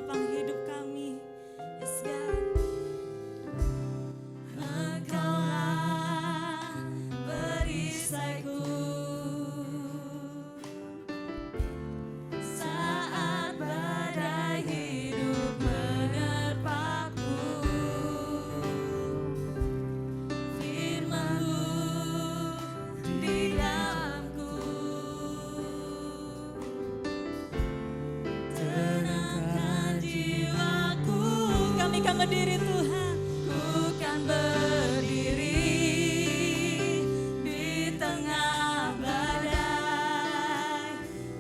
menopang hidup kami. Yes God. Engkaulah perisaiku saat badai hidup menerpaku. Firman-Mu di dalamku tenangkan jiwaku. Kami kan berdiri Tuhan, ku kan berdiri di tengah badai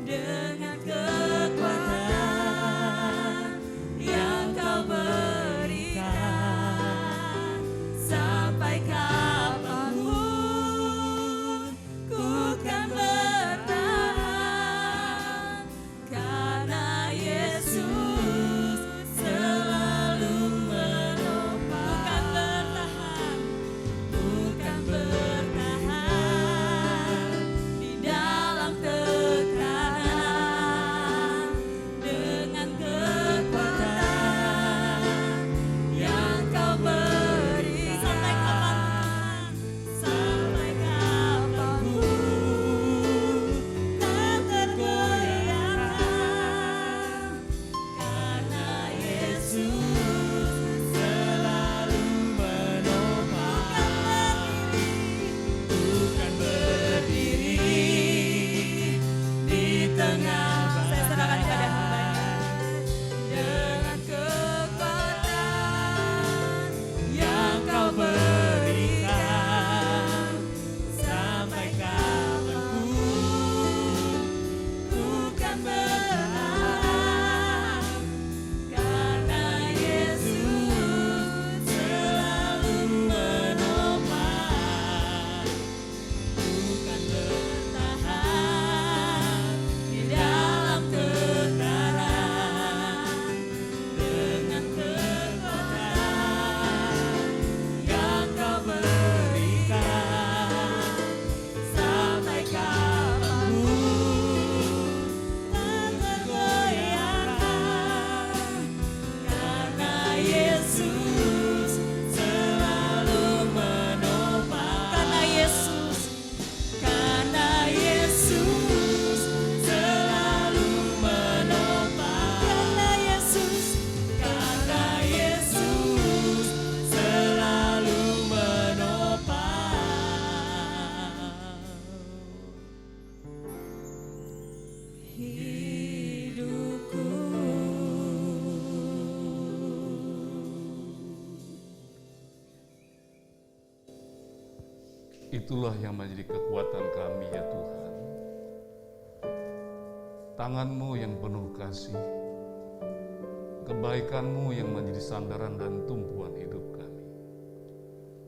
dengan kekuatan yang Kau berikan. Sampai kapanpun ku kan bertahan, karena Yesus selalu menopang. Bukan bertahan di dalam tekanan, dengan kekuatan yang Kau beri. Sampai kapanpun, sampai kapanpun tak tergoyahkan, karena Yesus selalu menopang. Bukan berdiri di tengah. Saya serahkan kepada Hamba-Nya. Dengan kekuatan yang Kau berikan, sampai kapanpun ku kan bertahan, karena Yesus selalu menopang. Bukan bertahan di dalam tekanan, dengan kekuatan yang Kau berikan. Sampai kapanpun tak tergoyahkan, karena Yesus selalu menopang. Karena Yesus selalu menopang. Karena Yesus selalu menopang hidupku. Itulah yang menjadi kekuatan kami ya Tuhan. Tangan-Mu yang penuh kasih, kebaikan-Mu yang menjadi sandaran dan tumpuan hidup kami.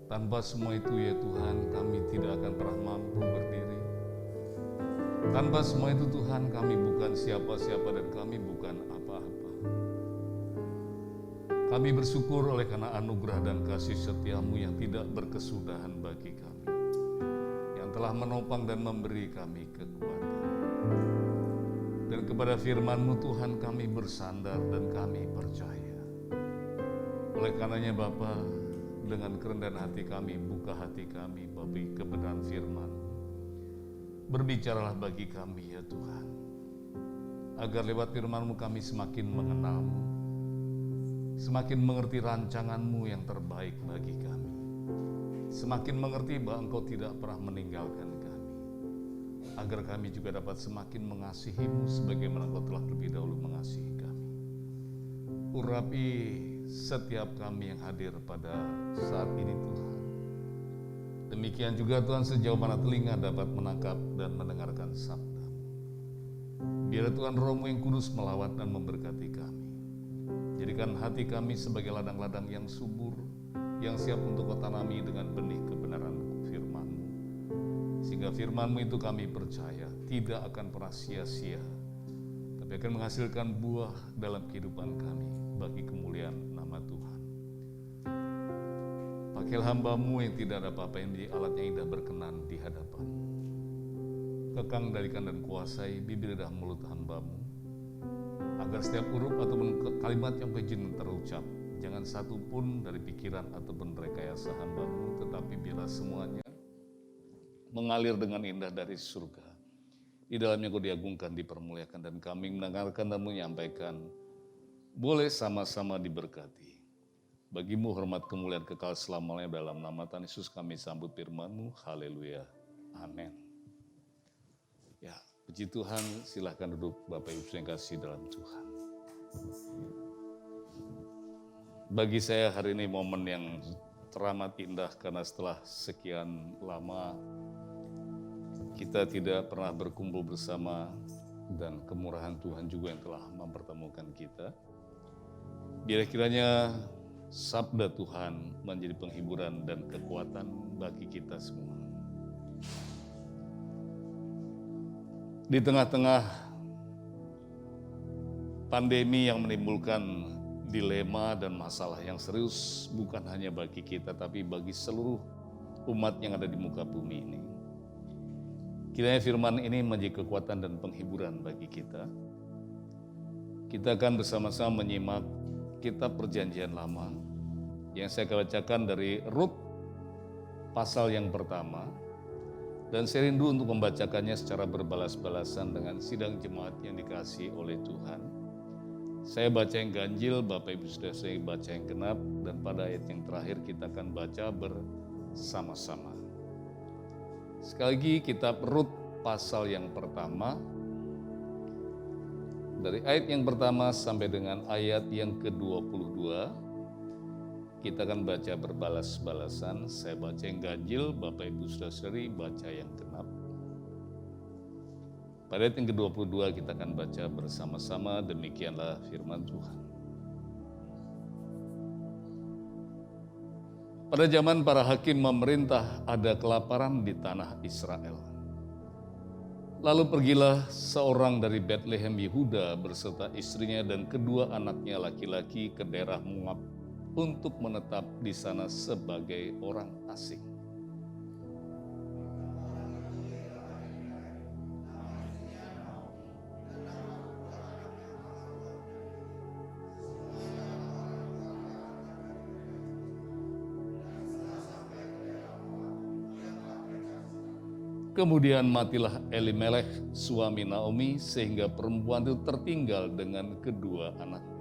Tanpa semua itu ya Tuhan, kami tidak akan pernah mampu berdiri. Tanpa semua itu Tuhan, kami bukan siapa-siapa dan kami bukan apa-apa. Kami bersyukur oleh karena anugerah dan kasih setia-Mu yang tidak berkesudahan bagi kami, yang telah menopang dan memberi kami kekuatan. Dan kepada firman-Mu Tuhan kami bersandar dan kami percaya. Oleh karenanya Bapa, dengan kerendahan hati kami, buka hati kami bagi kebenaran firman-Mu. Berbicaralah bagi kami ya Tuhan, agar lewat firman-Mu kami semakin mengenal-Mu, semakin mengerti rancangan-Mu yang terbaik bagi kami, semakin mengerti bahwa Engkau tidak pernah meninggalkan kami, agar kami juga dapat semakin mengasihi-Mu sebagaimana Engkau telah lebih dahulu mengasihi kami. Urapi setiap kami yang hadir pada saat ini Tuhan. Demikian juga Tuhan, sejauh mana telinga dapat menangkap dan mendengarkan sabda. Biar Tuhan Roh-Mu yang kudus melawat dan memberkati kami. Jadikan hati kami sebagai ladang-ladang yang subur, yang siap untuk Kau tanami dengan benih kebenaran firman-Mu. Sehingga firman-Mu itu kami percaya tidak akan pernah sia-sia, tapi akan menghasilkan buah dalam kehidupan kami bagi kemuliaan nama Tuhan. Pakailah hamba-Mu yang tidak ada apa-apa yang menjadi alat yang indah berkenan di hadapan-Mu. Kekang, dalikan dan kuasai bibir dan mulut hamba-Mu, agar setiap huruf ataupun kalimat yang izin terucap, jangan satu pun dari pikiran ataupun rekayasa hamba-Mu, tetapi biarlah semuanya mengalir dengan indah dari surga. Di dalamnya Kau diagungkan, dipermuliakan, dan kami mendengarkan dan menyampaikan, boleh sama-sama diberkati. Bagi-Mu hormat kemuliaan kekal selamanya, dalam nama Tuhan Yesus kami sambut firman-Mu. Haleluya. Amin. Ya, puji Tuhan, silahkan duduk Bapak Ibu yang kasih dalam Tuhan. Bagi saya hari ini momen yang teramat indah karena setelah sekian lama kita tidak pernah berkumpul bersama dan kemurahan Tuhan juga yang telah mempertemukan kita. Biar kiranya sabda Tuhan menjadi penghiburan dan kekuatan bagi kita semua. Di tengah-tengah pandemi yang menimbulkan dilema dan masalah yang serius bukan hanya bagi kita tapi bagi seluruh umat yang ada di muka bumi ini. Kiranya firman ini menjadi kekuatan dan penghiburan bagi kita. Kita akan bersama-sama menyimak kitab Perjanjian Lama yang saya bacakan dari Rut pasal yang pertama. Dan saya rindu untuk membacakannya secara berbalas-balasan dengan sidang jemaat yang dikasihi oleh Tuhan. Saya baca yang ganjil, Bapak Ibu sudah saya baca yang genap, dan pada ayat yang terakhir kita akan baca bersama-sama. Sekali lagi kitab Rut pasal yang pertama, dari ayat yang pertama sampai dengan ayat yang ke-22, kita akan baca berbalas-balasan. Saya baca yang ganjil, Bapak Ibu Saudara-saudari baca yang genap. Pada ayat yang ke-22 kita akan baca bersama-sama, demikianlah firman Tuhan. Pada zaman para hakim memerintah, ada kelaparan di tanah Israel. Lalu pergilah seorang dari Betlehem Yehuda berserta istrinya dan kedua anaknya laki-laki ke daerah Moab untuk menetap di sana sebagai orang asing. Kemudian matilah Elimelech, suami Naomi, sehingga perempuan itu tertinggal dengan kedua anaknya.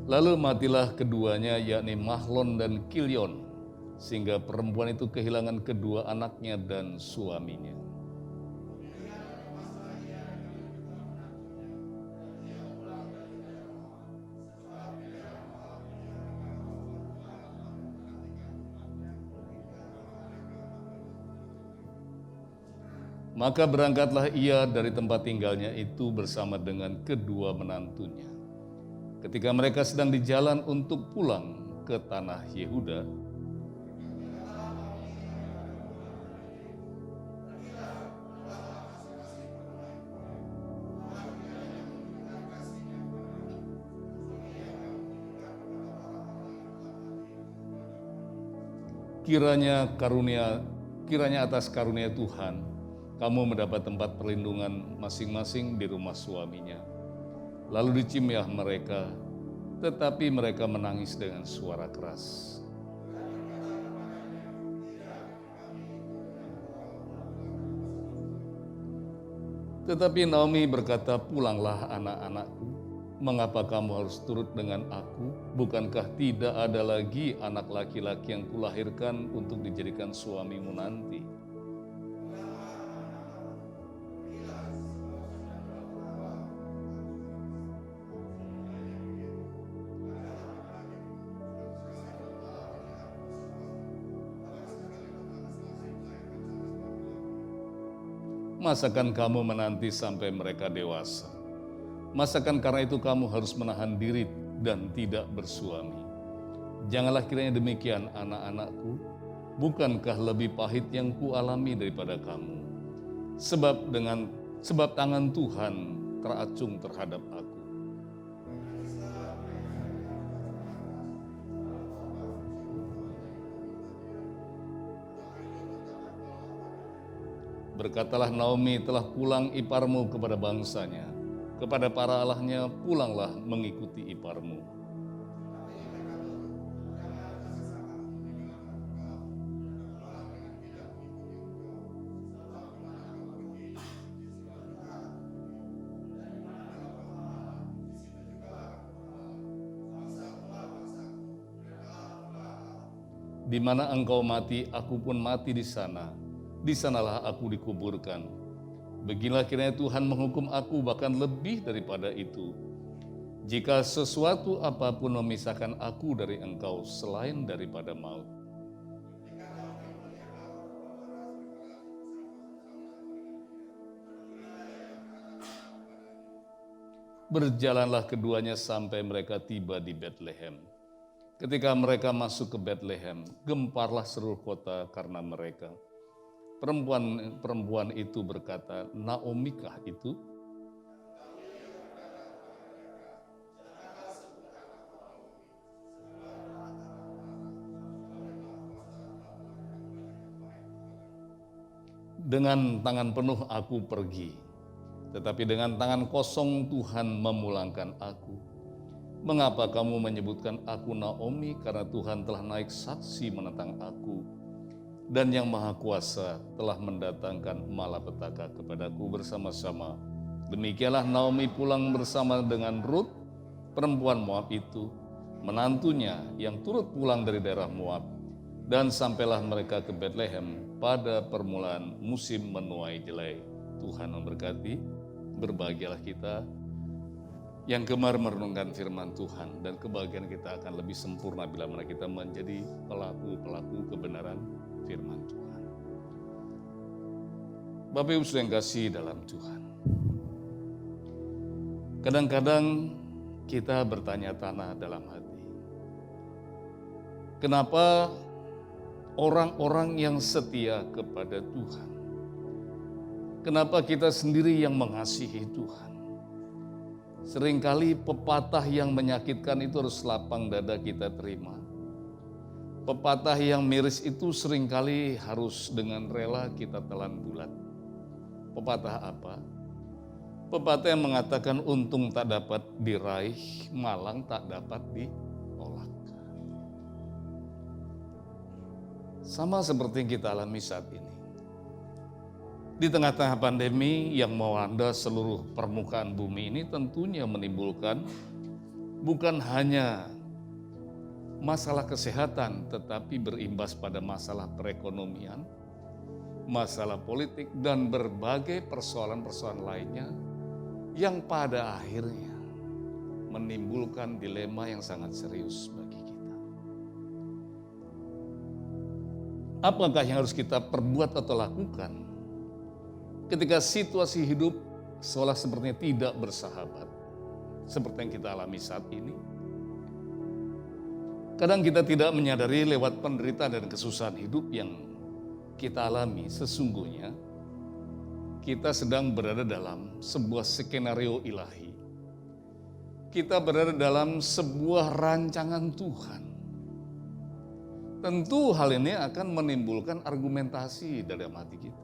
Lalu matilah keduanya, yakni Mahlon dan Kilion, sehingga perempuan itu kehilangan kedua anaknya dan suaminya. Maka berangkatlah ia dari tempat tinggalnya itu bersama dengan kedua menantunya. Ketika mereka sedang di jalan untuk pulang ke tanah Yehuda, kiranya atas karunia Tuhan, kamu mendapat tempat perlindungan masing-masing di rumah suaminya. Lalu dicimyah mereka, tetapi mereka menangis dengan suara keras. Tetapi Naomi berkata, pulanglah anak-anakku, mengapa kamu harus turut dengan aku? Bukankah tidak ada lagi anak laki-laki yang kulahirkan untuk dijadikan suamimu nanti? Masakan kamu menanti sampai mereka dewasa? Masakan karena itu kamu harus menahan diri dan tidak bersuami? Janganlah kiranya demikian, anak-anakku. Bukankah lebih pahit yang kualami daripada kamu? Sebab tangan Tuhan teracung terhadap aku. Berkatalah Naomi, telah pulang iparmu kepada bangsanya, kepada para allahnya pulanglah mengikuti iparmu. Di mana engkau mati, aku pun mati di sana. Di sanalah aku dikuburkan. Beginilah kiranya Tuhan menghukum aku bahkan lebih daripada itu. Jika sesuatu apapun memisahkan aku dari engkau selain daripada maut. Berjalanlah keduanya sampai mereka tiba di Betlehem. Ketika mereka masuk ke Betlehem, gemparlah seluruh kota karena mereka. Perempuan itu berkata, Naomikah itu? Dengan tangan penuh aku pergi, tetapi dengan tangan kosong Tuhan memulangkan aku. Mengapa kamu menyebutkan aku Naomi? Karena Tuhan telah naik saksi menentang aku. Dan Yang Maha Kuasa telah mendatangkan malapetaka kepadaku bersama-sama. Demikianlah Naomi pulang bersama dengan Rut, perempuan Moab itu, menantunya yang turut pulang dari daerah Moab. Dan sampailah mereka ke Betlehem pada permulaan musim menuai jelai. Tuhan memberkati, berbahagialah kita yang gemar merenungkan firman Tuhan, dan kebahagiaan kita akan lebih sempurna bila mana kita menjadi pelaku-pelaku kebenaran firman Tuhan. Bapak Ibu yang kasih dalam Tuhan, kadang-kadang kita bertanya-tanya dalam hati, kenapa orang-orang yang setia kepada Tuhan, kenapa kita sendiri yang mengasihi Tuhan, seringkali pepatah yang menyakitkan itu harus lapang dada kita terima. Pepatah yang miris itu seringkali harus dengan rela kita telan bulat. Pepatah apa? Pepatah yang mengatakan untung tak dapat diraih, malang tak dapat ditolak. Sama seperti yang kita alami saat ini. Di tengah-tengah pandemi yang melanda seluruh permukaan bumi ini tentunya menimbulkan bukan hanya masalah kesehatan, tetapi berimbas pada masalah perekonomian, masalah politik, dan berbagai persoalan-persoalan lainnya yang pada akhirnya menimbulkan dilema yang sangat serius bagi kita. Apakah yang harus kita perbuat atau lakukan ketika situasi hidup seolah sepertinya tidak bersahabat, seperti yang kita alami saat ini? Kadang kita tidak menyadari lewat penderitaan dan kesusahan hidup yang kita alami, sesungguhnya kita sedang berada dalam sebuah skenario ilahi. Kita berada dalam sebuah rancangan Tuhan. Tentu hal ini akan menimbulkan argumentasi dalam hati kita.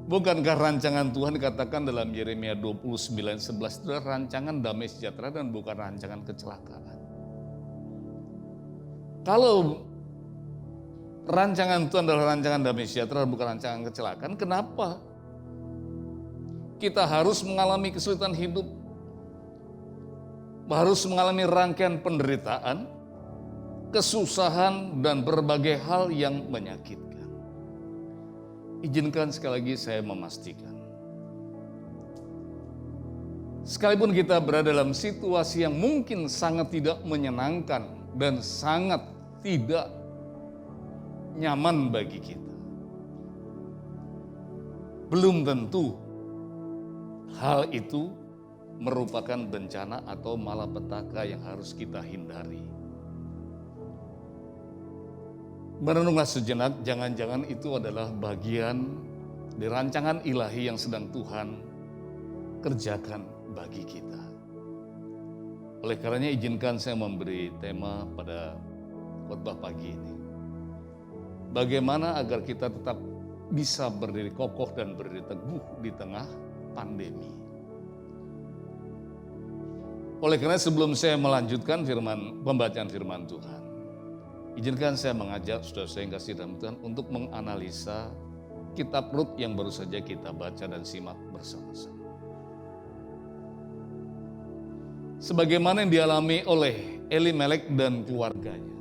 Bukankah rancangan Tuhan dikatakan dalam Yeremia 29:11 itu adalah rancangan damai sejahtera dan bukan rancangan kecelakaan? Kalau rancangan Tuhan adalah rancangan damai sejahtera bukan rancangan kecelakaan, kenapa kita harus mengalami kesulitan hidup, harus mengalami rangkaian penderitaan, kesusahan, dan berbagai hal yang menyakitkan? Izinkan sekali lagi saya memastikan, sekalipun kita berada dalam situasi yang mungkin sangat tidak menyenangkan dan sangat tidak nyaman bagi kita, belum tentu hal itu merupakan bencana atau malapetaka yang harus kita hindari. Merenunglah sejenak, jangan-jangan itu adalah bagian dari rancangan ilahi yang sedang Tuhan kerjakan bagi kita. Oleh karenanya izinkan saya memberi tema pada khotbah pagi ini. Bagaimana agar kita tetap bisa berdiri kokoh dan berdiri teguh di tengah pandemi. Oleh karena sebelum saya melanjutkan pembacaan firman Tuhan, izinkan saya mengajak saudara saya yang kasih dalam Tuhan untuk menganalisa kitab Rut yang baru saja kita baca dan simak bersama-sama. Sebagaimana yang dialami oleh Elimelek dan keluarganya.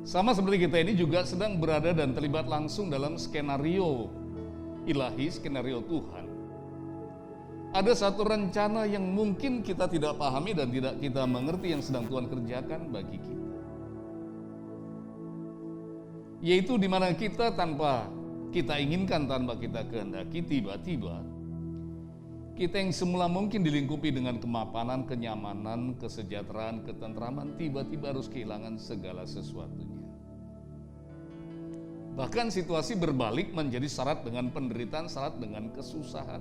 Sama seperti kita ini juga sedang berada dan terlibat langsung dalam skenario ilahi, skenario Tuhan. Ada satu rencana yang mungkin kita tidak pahami dan tidak kita mengerti yang sedang Tuhan kerjakan bagi kita. Yaitu di mana kita tanpa kita inginkan, tanpa kita kehendaki, tiba-tiba kita yang semula mungkin dilingkupi dengan kemapanan, kenyamanan, kesejahteraan, ketentraman, tiba-tiba harus kehilangan segala sesuatunya. Bahkan situasi berbalik menjadi syarat dengan penderitaan, syarat dengan kesusahan.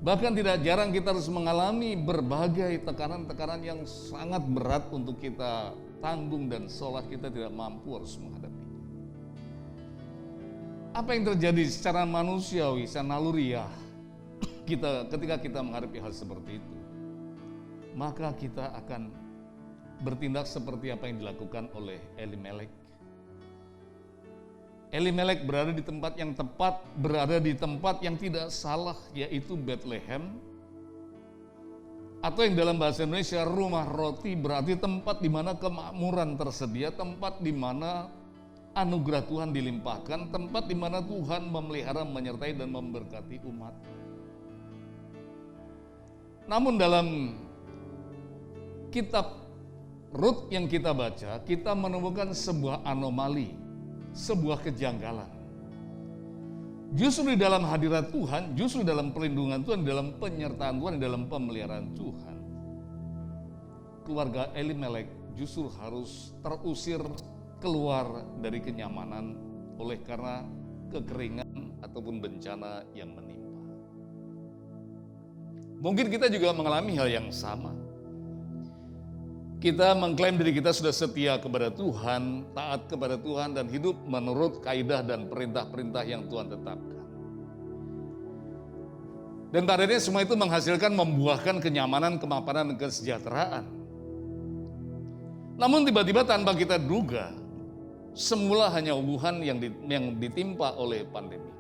Bahkan tidak jarang kita harus mengalami berbagai tekanan-tekanan yang sangat berat untuk kita tanggung dan seolah kita tidak mampu harus menghadapinya. Apa yang terjadi secara manusiawi, secara naluriah ketika kita menghadapi hal seperti itu, maka kita akan bertindak seperti apa yang dilakukan oleh Elimelek. Elimelek berada di tempat yang tepat, berada di tempat yang tidak salah, yaitu Bethlehem. Atau yang dalam bahasa Indonesia rumah roti, berarti tempat di mana kemakmuran tersedia, tempat di mana anugerah Tuhan dilimpahkan, tempat di mana Tuhan memelihara, menyertai dan memberkati umat. Namun dalam kitab Rut yang kita baca, kita menemukan sebuah anomali, sebuah kejanggalan. Justru di dalam hadirat Tuhan, justru dalam perlindungan Tuhan, dalam penyertaan Tuhan, dalam pemeliharaan Tuhan, keluarga Elimelek justru harus terusir keluar dari kenyamanan oleh karena kekeringan ataupun bencana yang menimpa. Mungkin kita juga mengalami hal yang sama. Kita mengklaim diri kita sudah setia kepada Tuhan, taat kepada Tuhan, dan hidup menurut kaidah dan perintah-perintah yang Tuhan tetapkan. Dan pada akhirnya semua itu menghasilkan, membuahkan kenyamanan, kemapanan, dan kesejahteraan. Namun tiba-tiba tanpa kita duga, semula hanya Wuhan yang ditimpa oleh pandemi.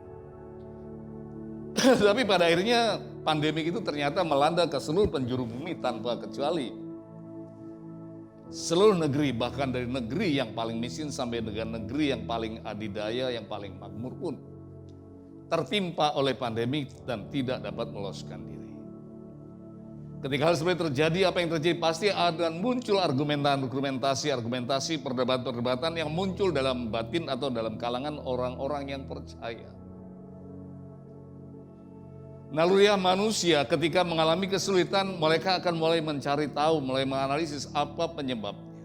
Tapi pada akhirnya pandemi itu ternyata melanda ke seluruh penjuru bumi tanpa kecuali. Seluruh negeri, bahkan dari negeri yang paling miskin sampai dengan negeri yang paling adidaya, yang paling makmur pun tertimpa oleh pandemi dan tidak dapat meloloskan diri. Ketika hal seperti terjadi, apa yang terjadi? Pasti akan muncul argumentasi, perdebatan-perdebatan yang muncul dalam batin atau dalam kalangan orang-orang yang percaya. Naluriah manusia ketika mengalami kesulitan, mereka akan mulai mencari tahu, mulai menganalisis apa penyebabnya.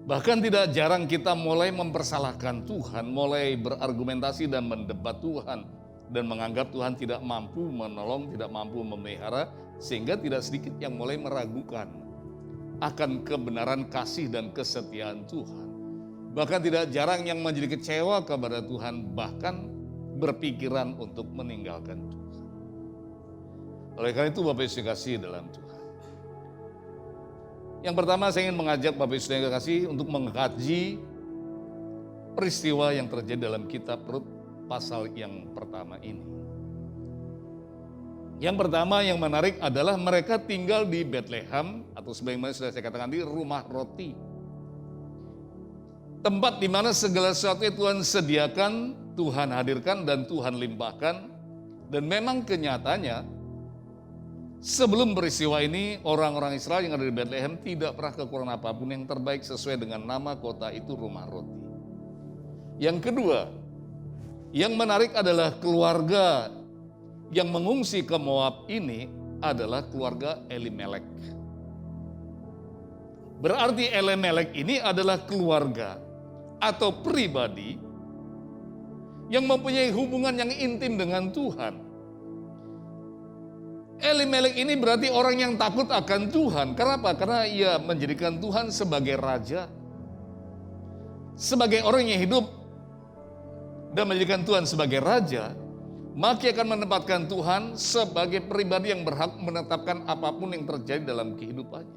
Bahkan tidak jarang kita mulai mempersalahkan Tuhan, mulai berargumentasi dan mendebat Tuhan, dan menganggap Tuhan tidak mampu menolong, tidak mampu memelihara, sehingga tidak sedikit yang mulai meragukan akan kebenaran kasih dan kesetiaan Tuhan. Bahkan tidak jarang yang menjadi kecewa kepada Tuhan, bahkan berpikiran untuk meninggalkan Tuhan. Oleh karena itu Bapak Ibu kasih dalam Tuhan. Yang pertama saya ingin mengajak Bapak Ibu yang kasih untuk mengkaji peristiwa yang terjadi dalam kitab Rut pasal yang pertama ini. Yang pertama yang menarik adalah mereka tinggal di Bethlehem atau sebagaimana sudah saya katakan di rumah roti. Tempat di mana segala sesuatu yang Tuhan sediakan, Tuhan hadirkan dan Tuhan limpahkan. Dan memang kenyataannya sebelum peristiwa ini orang-orang Israel yang ada di Bethlehem tidak pernah kekurangan apapun, yang terbaik sesuai dengan nama kota itu rumah roti. Yang kedua, yang menarik adalah keluarga yang mengungsi ke Moab ini adalah keluarga Elimelek. Berarti Elimelek ini adalah keluarga atau pribadi yang mempunyai hubungan yang intim dengan Tuhan. Elimelek ini berarti orang yang takut akan Tuhan. Kenapa? Karena ia menjadikan Tuhan sebagai raja. sebagai orang yang hidup dan menjadikan Tuhan sebagai Raja, maka akan menempatkan Tuhan sebagai pribadi yang berhak menetapkan apapun yang terjadi dalam kehidupannya.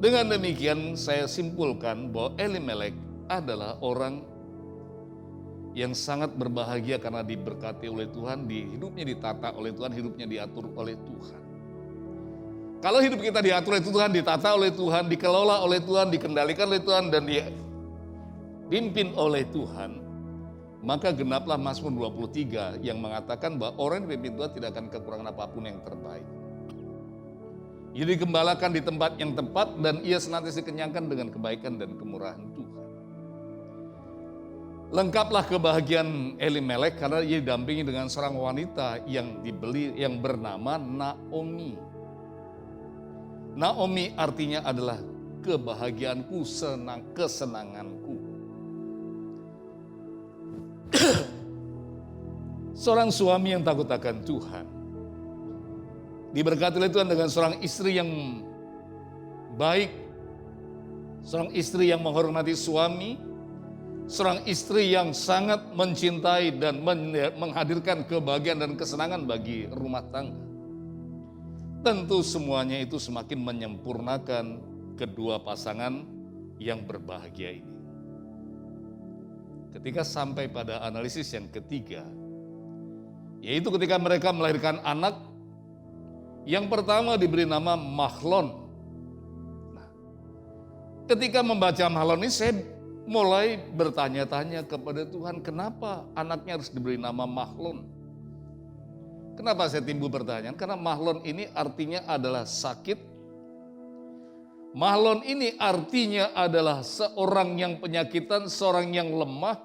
Dengan demikian saya simpulkan bahwa Elimelek adalah orang yang sangat berbahagia karena diberkati oleh Tuhan, hidupnya ditata oleh Tuhan, hidupnya diatur oleh Tuhan. Kalau hidup kita diatur oleh Tuhan, ditata oleh Tuhan, dikelola oleh Tuhan, dikendalikan oleh Tuhan, dan dipimpin oleh Tuhan, maka genaplah Mazmur 23 yang mengatakan bahwa orang yang dipimpin Tuhan tidak akan kekurangan apapun yang terbaik. Ia digembalakan di tempat yang tepat dan ia senantiasa dikenyangkan dengan kebaikan dan kemurahan Tuhan. Lengkaplah kebahagiaan Elimelek karena ia didampingi dengan seorang wanita yang bernama Naomi. Naomi artinya adalah kebahagiaanku, kesenanganku. Seorang suami yang takut akan Tuhan, diberkati oleh Tuhan dengan seorang istri yang baik, seorang istri yang menghormati suami, seorang istri yang sangat mencintai dan menghadirkan kebahagiaan dan kesenangan bagi rumah tangga. Tentu semuanya itu semakin menyempurnakan kedua pasangan yang berbahagia ini. Ketika sampai pada analisis yang ketiga, yaitu ketika mereka melahirkan anak, yang pertama diberi nama Mahlon. Nah, ketika membaca Mahlon ini saya mulai bertanya-tanya kepada Tuhan, kenapa anaknya harus diberi nama Mahlon? Kenapa saya timbul pertanyaan? Karena Mahlon ini artinya adalah sakit. Mahlon ini artinya adalah seorang yang penyakitan, seorang yang lemah,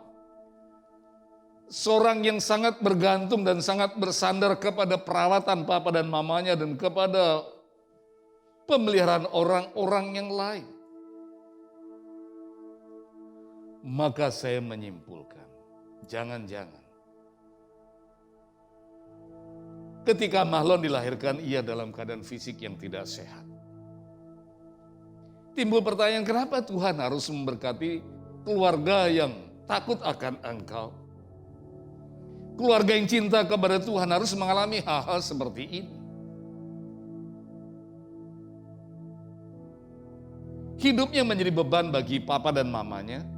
seorang yang sangat bergantung dan sangat bersandar kepada perawatan papa dan mamanya dan kepada pemeliharaan orang-orang yang lain. Maka saya menyimpulkan, jangan-jangan ketika Mahlon dilahirkan, ia dalam keadaan fisik yang tidak sehat. Timbul pertanyaan, kenapa Tuhan harus memberkati keluarga yang takut akan Engkau? Keluarga yang cinta kepada Tuhan harus mengalami hal-hal seperti ini. Hidupnya menjadi beban bagi papa dan mamanya.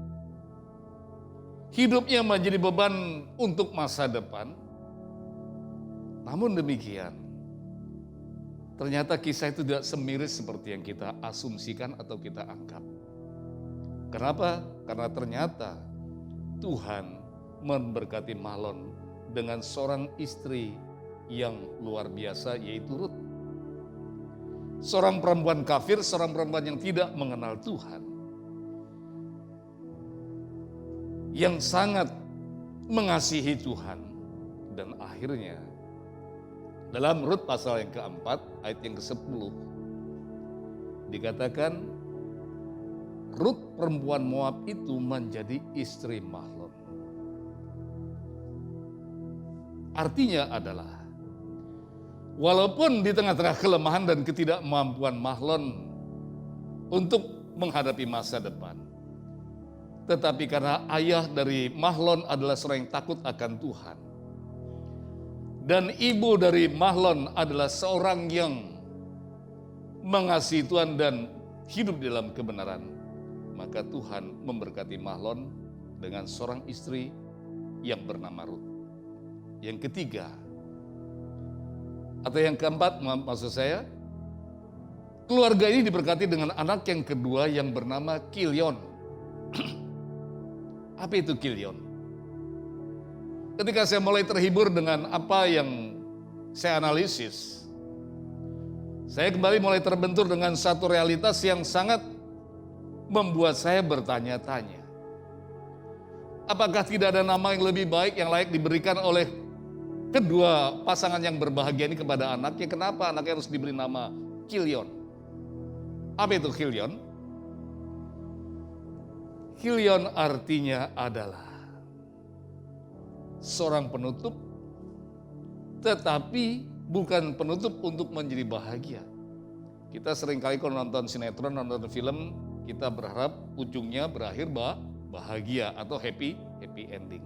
Hidupnya menjadi beban untuk masa depan. Namun demikian, ternyata kisah itu tidak semiris seperti yang kita asumsikan atau kita anggap. Kenapa? Karena ternyata Tuhan memberkati Mahlon dengan seorang istri yang luar biasa, yaitu Rut. Seorang perempuan kafir, seorang perempuan yang tidak mengenal Tuhan, yang sangat mengasihi Tuhan. Dan akhirnya dalam Rut pasal yang keempat, ayat yang ke-10, dikatakan Rut perempuan Moab itu menjadi istri Mahlon. Artinya adalah, walaupun di tengah-tengah kelemahan dan ketidakmampuan Mahlon untuk menghadapi masa depan, tetapi karena ayah dari Mahlon adalah seorang yang takut akan Tuhan, dan ibu dari Mahlon adalah seorang yang mengasihi Tuhan dan hidup dalam kebenaran, maka Tuhan memberkati Mahlon dengan seorang istri yang bernama Rut. Yang ketiga, atau yang keempat maksud saya, keluarga ini diberkati dengan anak yang kedua yang bernama Kilion. Apa itu Kilion? Ketika saya mulai terhibur dengan apa yang saya analisis, saya kembali mulai terbentur dengan satu realitas yang sangat membuat saya bertanya-tanya. Apakah tidak ada nama yang lebih baik yang layak diberikan oleh kedua pasangan yang berbahagia ini kepada anaknya? Kenapa anaknya harus diberi nama Kilion? Apa itu Kilion? Kilion artinya adalah seorang penutup, tetapi bukan penutup untuk menjadi bahagia. Kita seringkali kalau nonton sinetron, nonton film, Kita berharap ujungnya berakhir bahagia atau happy ending.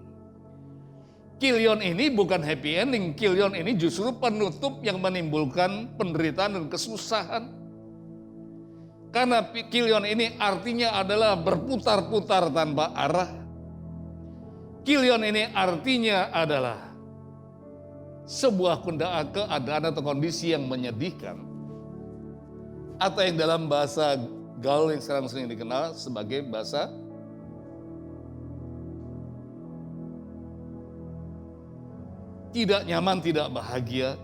Kilion ini bukan happy ending, kilion ini justru penutup yang menimbulkan penderitaan dan kesusahan. Karena kilion ini artinya adalah berputar-putar tanpa arah. Kilion ini artinya adalah sebuah keadaan atau kondisi yang menyedihkan. Atau yang dalam bahasa gaul yang sekarang sering dikenal sebagai bahasa tidak nyaman, tidak bahagia,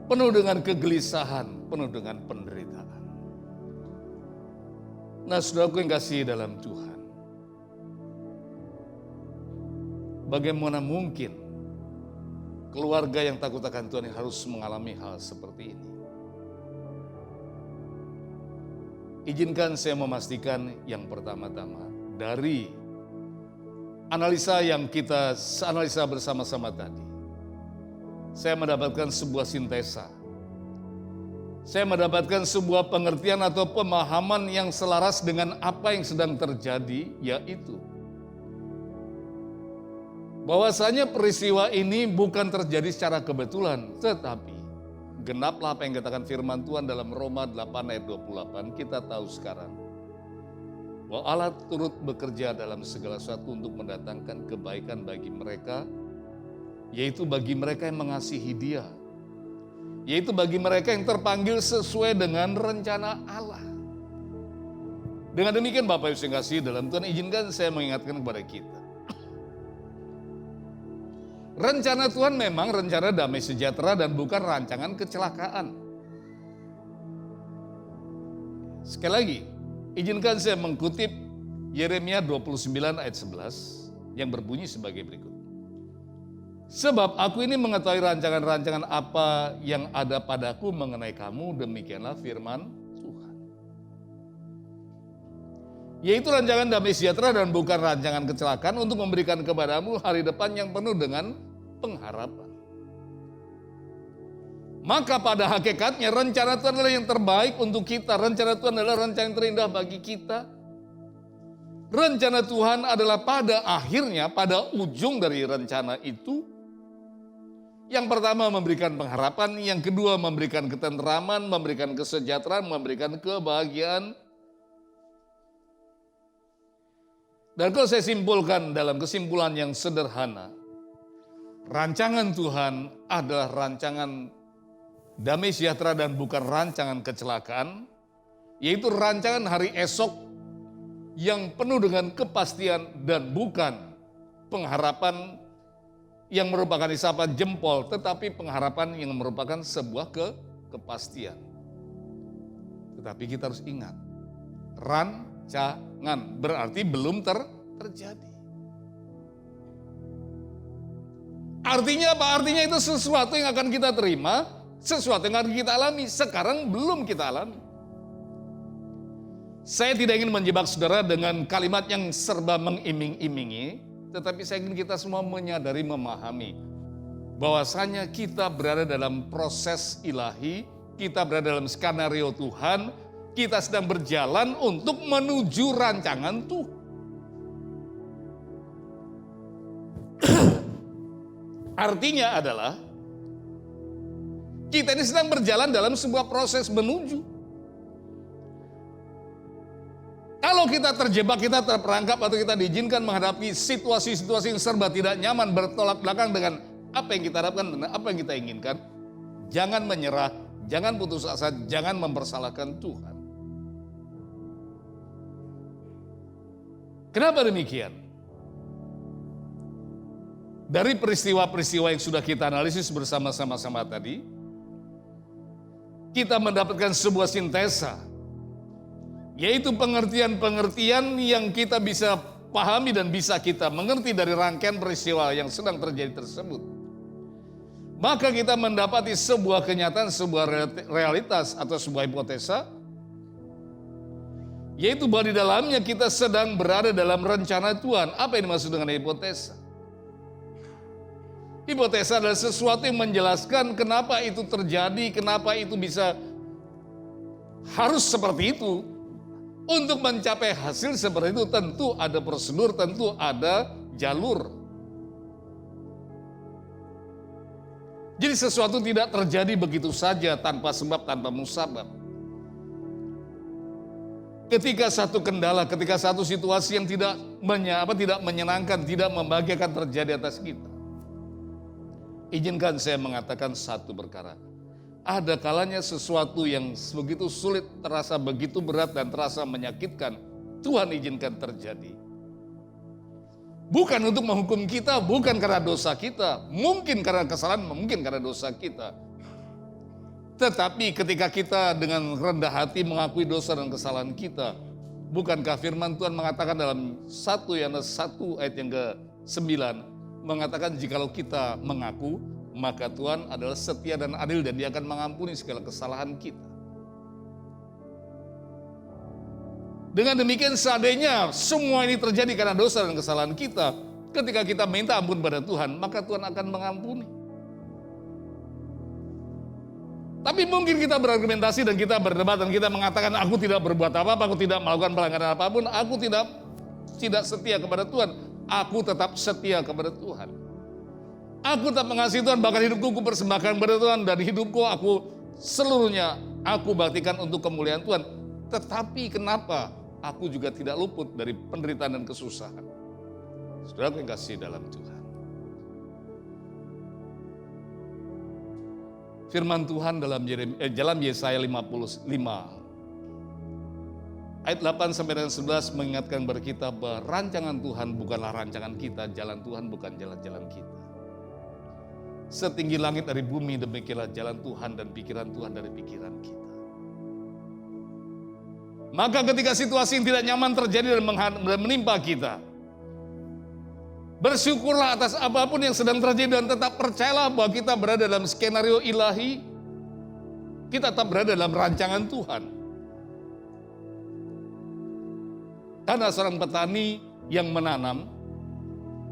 penuh dengan kegelisahan, penuh dengan penderitaan. Nah, saudaraku yang kasih dalam Tuhan, bagaimana mungkin keluarga yang takut akan Tuhan yang harus mengalami hal seperti ini? Izinkan saya memastikan yang pertama-tama dari analisa yang kita analisa bersama-sama tadi, saya mendapatkan sebuah sintesa. Saya mendapatkan sebuah pengertian atau pemahaman yang selaras dengan apa yang sedang terjadi, yaitu bahwasanya peristiwa ini bukan terjadi secara kebetulan, tetapi genaplah apa yang dikatakan firman Tuhan dalam Roma 8 ayat 28, kita tahu sekarang bahwa Allah turut bekerja dalam segala sesuatu untuk mendatangkan kebaikan bagi mereka, yaitu bagi mereka yang mengasihi Dia, yaitu bagi mereka yang terpanggil sesuai dengan rencana Allah. Dengan demikian Bapak Ibu yang kasih dalam Tuhan, izinkan saya mengingatkan kepada kita. Rencana Tuhan memang rencana damai sejahtera dan bukan rancangan kecelakaan. Sekali lagi, izinkan saya mengutip Yeremia 29 ayat 11 yang berbunyi sebagai berikut. Sebab aku ini mengetahui rancangan-rancangan apa yang ada padaku mengenai kamu, demikianlah firman Tuhan. Yaitu rancangan damai sejahtera dan bukan rancangan kecelakaan untuk memberikan kepadamu hari depan yang penuh dengan pengharapan. Maka pada hakikatnya rencana Tuhan adalah yang terbaik untuk kita. Rencana Tuhan adalah rencana yang terindah bagi kita. Rencana Tuhan adalah pada akhirnya, pada ujung dari rencana itu, yang pertama memberikan pengharapan, yang kedua memberikan ketenteraman, memberikan kesejahteraan, memberikan kebahagiaan. Dan kalau saya simpulkan dalam kesimpulan yang sederhana, rancangan Tuhan adalah rancangan damai sejahtera dan bukan rancangan kecelakaan, yaitu rancangan hari esok yang penuh dengan kepastian dan bukan pengharapan yang merupakan isapan jempol, tetapi pengharapan yang merupakan sebuah kepastian. Tetapi kita harus ingat, rancangan berarti belum terjadi. Artinya apa? Artinya itu sesuatu yang akan kita terima, sesuatu yang akan kita alami. Sekarang belum kita alami. Saya tidak ingin menjebak saudara dengan kalimat yang serba mengiming-imingi, tetapi saya ingin kita semua menyadari, memahami bahwasanya kita berada dalam proses ilahi, kita berada dalam skenario Tuhan, kita sedang berjalan untuk menuju rancangan Tuhan. Artinya adalah kita ini sedang berjalan dalam sebuah proses menuju. Kalau kita terjebak, kita terperangkap atau kita diizinkan menghadapi situasi-situasi yang serba tidak nyaman, bertolak belakang dengan apa yang kita harapkan dan apa yang kita inginkan, jangan menyerah, jangan putus asa, jangan mempersalahkan Tuhan. Kenapa demikian? Dari peristiwa-peristiwa yang sudah kita analisis bersama-sama tadi, kita mendapatkan sebuah sintesa, yaitu pengertian-pengertian yang kita bisa pahami dan bisa kita mengerti dari rangkaian peristiwa yang sedang terjadi tersebut. Maka kita mendapati sebuah kenyataan, sebuah realitas atau sebuah hipotesa, yaitu bahwa di dalamnya kita sedang berada dalam rencana Tuhan. Apa yang dimaksud dengan hipotesa? Hipotesa adalah sesuatu yang menjelaskan kenapa itu terjadi, kenapa itu bisa harus seperti itu. Untuk mencapai hasil seperti itu tentu ada prosedur, tentu ada jalur. Jadi sesuatu tidak terjadi begitu saja tanpa sebab, tanpa musabab. Ketika satu kendala, ketika satu situasi yang tidak menyenangkan, tidak membahagiakan terjadi atas kita, izinkan saya mengatakan satu perkara. Ada kalanya sesuatu yang begitu sulit, terasa begitu berat dan terasa menyakitkan, Tuhan izinkan terjadi. Bukan untuk menghukum kita, bukan karena dosa kita, mungkin karena kesalahan, mungkin karena dosa kita. Tetapi ketika kita dengan rendah hati mengakui dosa dan kesalahan kita, bukankah firman Tuhan mengatakan dalam 1 Yohanes 1 ayat yang ke-9, mengatakan jikalau kita mengaku, maka Tuhan adalah setia dan adil dan Dia akan mengampuni segala kesalahan kita. Dengan demikian seandainya semua ini terjadi karena dosa dan kesalahan kita, ketika kita minta ampun pada Tuhan, maka Tuhan akan mengampuni. Tapi mungkin kita berargumentasi dan kita berdebat dan kita mengatakan aku tidak berbuat apa-apa, aku tidak melakukan pelanggaran apapun, aku tidak setia kepada Tuhan, aku tetap setia kepada Tuhan. Aku tetap mengasihi Tuhan, bahkan hidupku aku persembahkan kepada Tuhan dan hidupku aku seluruhnya aku baktikan untuk kemuliaan Tuhan. Tetapi kenapa aku juga tidak luput dari penderitaan dan kesusahan? Saudara yang kasih dalam Tuhan. Firman Tuhan dalam Yesaya 55 ayat 8 sampai dengan 11 mengingatkan kepada kita bahwa rancangan Tuhan bukanlah rancangan kita, jalan Tuhan bukan jalan-jalan kita. Setinggi langit dari bumi, demikianlah jalan Tuhan dan pikiran Tuhan dari pikiran kita. Maka ketika situasi yang tidak nyaman terjadi dan menimpa kita, bersyukurlah atas apapun yang sedang terjadi dan tetap percayalah bahwa kita berada dalam skenario ilahi. Kita tetap berada dalam rancangan Tuhan. Karena seorang petani yang menanam,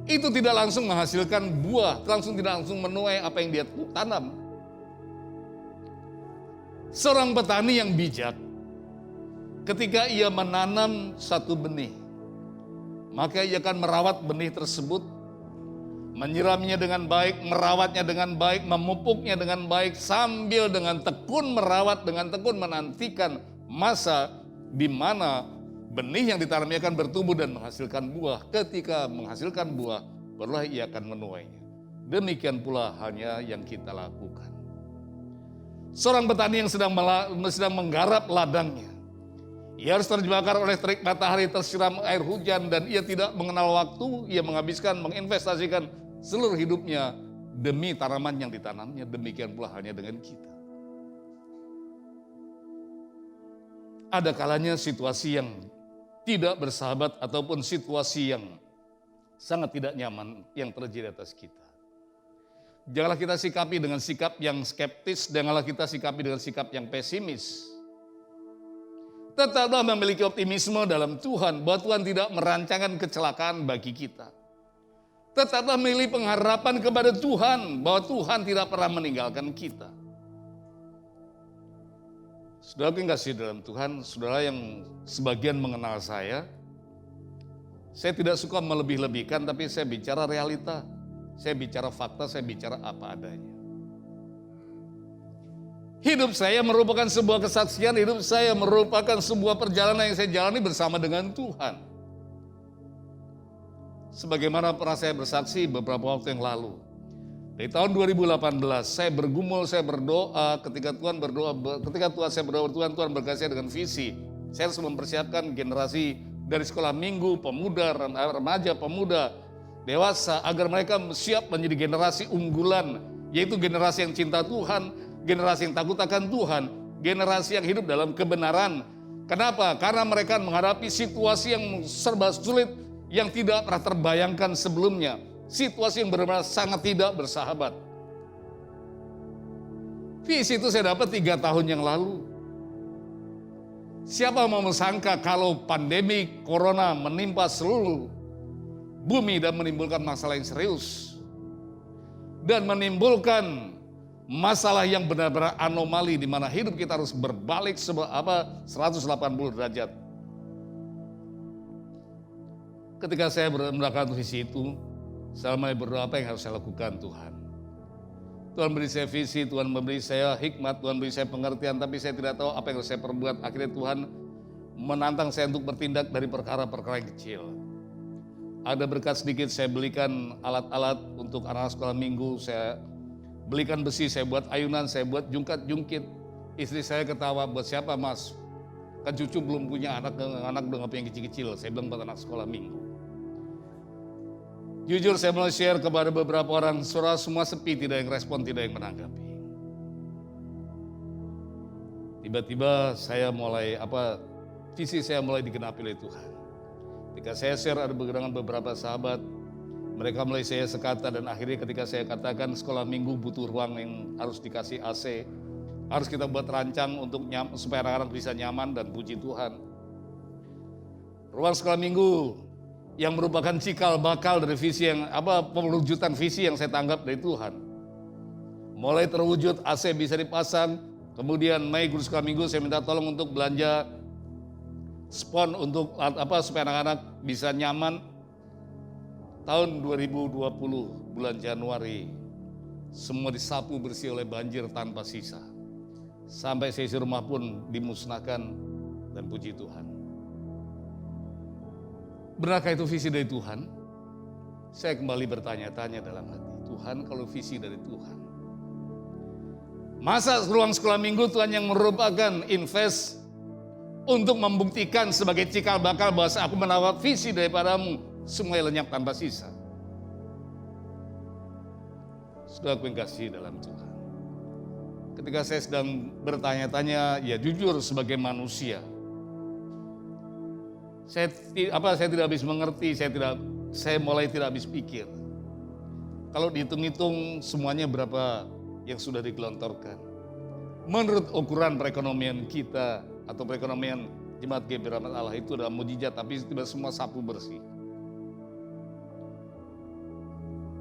itu tidak langsung menghasilkan buah, tidak langsung menuai apa yang dia tanam. Seorang petani yang bijak, ketika ia menanam satu benih, maka ia akan merawat benih tersebut, menyiramnya dengan baik, merawatnya dengan baik, memupuknya dengan baik, sambil dengan tekun merawat, dengan tekun menantikan masa di mana benih yang ditanamnya akan bertumbuh dan menghasilkan buah. Ketika menghasilkan buah, barulah ia akan menuainya. Demikian pula hanya yang kita lakukan. Seorang petani yang sedang menggarap ladangnya, ia harus terbakar oleh terik matahari, tersiram air hujan, dan ia tidak mengenal waktu. Ia menginvestasikan seluruh hidupnya demi tanaman yang ditanamnya. Demikian pula hanya dengan kita. Ada kalanya situasi yang tidak bersahabat ataupun situasi yang sangat tidak nyaman yang terjadi atas kita. Janganlah kita sikapi dengan sikap yang skeptis, janganlah kita sikapi dengan sikap yang pesimis. Tetaplah memiliki optimisme dalam Tuhan, bahwa Tuhan tidak merancangkan kecelakaan bagi kita. Tetaplah memiliki pengharapan kepada Tuhan, bahwa Tuhan tidak pernah meninggalkan kita. Saudara yang kasih dalam Tuhan, saudara yang sebagian mengenal saya tidak suka melebih-lebihkan, tapi saya bicara realita, saya bicara fakta, saya bicara apa adanya. Hidup saya merupakan sebuah kesaksian, hidup saya merupakan sebuah perjalanan yang saya jalani bersama dengan Tuhan. Sebagaimana pernah saya bersaksi beberapa waktu yang lalu. Di tahun 2018 saya bergumul, saya berdoa, ketika saya berdoa Tuhan berkasih dengan visi. Saya harus mempersiapkan generasi dari sekolah minggu, pemuda, remaja, pemuda, dewasa, agar mereka siap menjadi generasi unggulan, yaitu generasi yang cinta Tuhan, generasi yang takut akan Tuhan, generasi yang hidup dalam kebenaran. Kenapa? Karena mereka menghadapi situasi yang serba sulit, yang tidak pernah terbayangkan sebelumnya. Situasi yang benar-benar sangat tidak bersahabat. Visi itu saya dapat 3 tahun yang lalu. Siapa mau sangka kalau pandemi corona menimpa seluruh bumi dan menimbulkan masalah yang serius. Dan menimbulkan masalah yang benar-benar anomali di mana hidup kita harus berbalik 180 derajat. Ketika saya mendapatkan visi itu, saya mulai berdoa, apa yang harus saya lakukan Tuhan? Tuhan beri saya visi, Tuhan memberi saya hikmat, Tuhan beri saya pengertian, tapi saya tidak tahu apa yang harus saya perbuat. Akhirnya Tuhan menantang saya untuk bertindak dari perkara-perkara yang kecil. Ada berkat sedikit, saya belikan alat-alat untuk anak sekolah minggu, saya belikan besi, saya buat ayunan, saya buat jungkat-jungkit. Istri saya ketawa, buat siapa mas? Kan cucu belum punya anak dengan yang kecil-kecil. Saya bilang buat anak sekolah minggu. Jujur saya mulai share kepada beberapa orang, saudara semua sepi, tidak yang respon, tidak yang menanggapi. Tiba-tiba saya mulai, visi saya mulai digenapi oleh Tuhan. Ketika saya share ada dengan beberapa sahabat, mereka mulai saya sekata, dan akhirnya ketika saya katakan sekolah minggu butuh ruang yang harus dikasih AC, harus kita buat rancang untuk supaya anak-anak bisa nyaman, dan puji Tuhan. Ruang sekolah minggu yang merupakan cikal bakal dari visi yang pewujudan visi yang saya tanggap dari Tuhan. Mulai terwujud, AC bisa dipasang, kemudian Mei guru sekolah minggu saya minta tolong untuk belanja spon untuk supaya anak-anak bisa nyaman. Tahun 2020 bulan Januari semua disapu bersih oleh banjir tanpa sisa. Sampai seisi rumah pun dimusnahkan, dan puji Tuhan. Benarkah itu visi dari Tuhan? Saya kembali bertanya-tanya dalam hati, Tuhan kalau visi dari Tuhan, masa ruang sekolah minggu Tuhan yang merupakan invest untuk membuktikan sebagai cikal bakal bahwa aku menawar visi daripadamu, semua lenyap tanpa sisa. Sudah aku yang kasih dalam Tuhan. Ketika saya sedang bertanya-tanya, ya jujur sebagai manusia, saya tidak habis mengerti, saya mulai tidak habis pikir. Kalau dihitung-hitung semuanya berapa yang sudah digelontorkan. Menurut ukuran perekonomian kita atau perekonomian Jemaat GBI Rahmat Allah itu adalah mujizat, tapi tidak semua sapu bersih.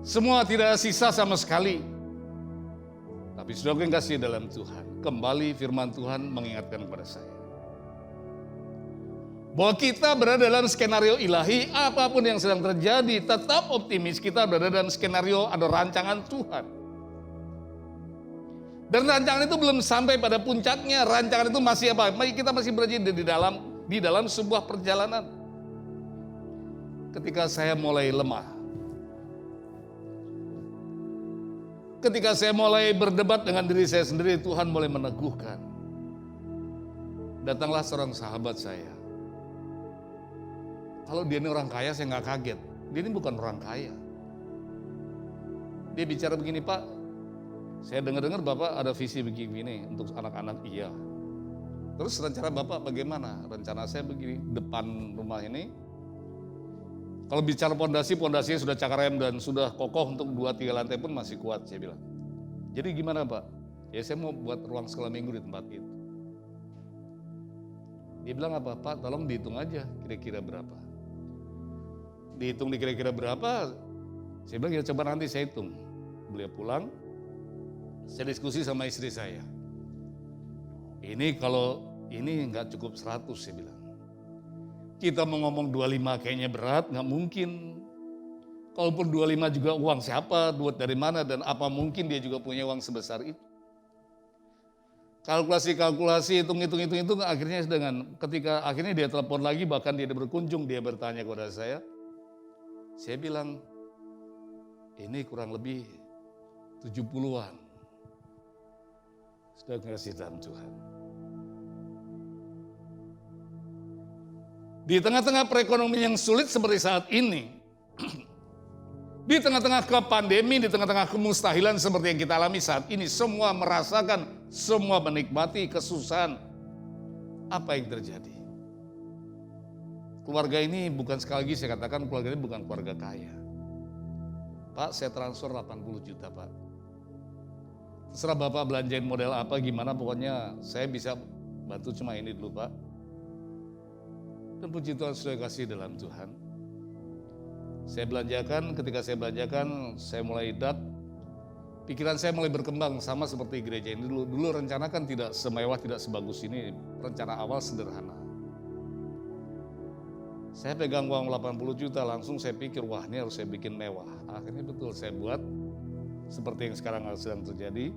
Semua tidak sisa sama sekali. Tapi sudah yang kasih dalam Tuhan, kembali firman Tuhan mengingatkan kepada saya bahwa kita berada dalam skenario ilahi, apapun yang sedang terjadi, tetap optimis, kita berada dalam skenario ada rancangan Tuhan. Dan rancangan itu belum sampai pada puncaknya, rancangan itu masih kita masih berada di dalam sebuah perjalanan. Ketika saya mulai lemah, ketika saya mulai berdebat dengan diri saya sendiri, Tuhan mulai meneguhkan. Datanglah seorang sahabat saya. Kalau dia ini orang kaya, saya nggak kaget. Dia ini bukan orang kaya. Dia bicara begini, Pak, saya dengar-dengar Bapak ada visi begini untuk anak-anak. Iya. Terus rencana Bapak bagaimana? Rencana saya begini, depan rumah ini, kalau bicara pondasinya sudah cakarem dan sudah kokoh untuk 2-3 lantai pun masih kuat, saya bilang. Jadi gimana Pak? Ya saya mau buat ruang sekolah minggu di tempat itu. Dia bilang apa? Pak, tolong dihitung aja kira-kira berapa. Dihitung kira-kira berapa, saya bilang ya coba nanti saya hitung. Beliau pulang, saya diskusi sama istri saya. Ini kalau ini nggak cukup 100, saya bilang. Kita mau ngomong 25 kayaknya berat, nggak mungkin. Kalaupun 25 juga uang siapa, duit dari mana, dan apa mungkin dia juga punya uang sebesar itu. Kalkulasi, hitung, akhirnya ketika akhirnya dia telepon lagi, bahkan dia berkunjung, dia bertanya kepada saya bilang, ini kurang lebih 70-an. Sudah kasih dalam Tuhan. Di tengah-tengah perekonomian yang sulit seperti saat ini, di tengah-tengah pandemi, di tengah-tengah kemustahilan seperti yang kita alami saat ini, semua merasakan, semua menikmati kesusahan. Apa yang terjadi? Keluarga ini bukan, sekali lagi saya katakan, keluarga ini bukan keluarga kaya. Pak, saya transfer 80 juta Pak. Terserah Bapak belanjain model apa, gimana, pokoknya saya bisa bantu cuma ini dulu Pak. Dan puji Tuhan sudah kasih dalam Tuhan. Saya belanjakan, ketika saya belanjakan, saya mulai pikiran saya mulai berkembang sama seperti gereja ini dulu. Dulu rencana kan tidak semewah, tidak sebagus ini. Rencana awal sederhana. Saya pegang uang 80 juta, langsung saya pikir, wah ini harus saya bikin mewah. Akhirnya betul saya buat seperti yang sekarang sedang terjadi.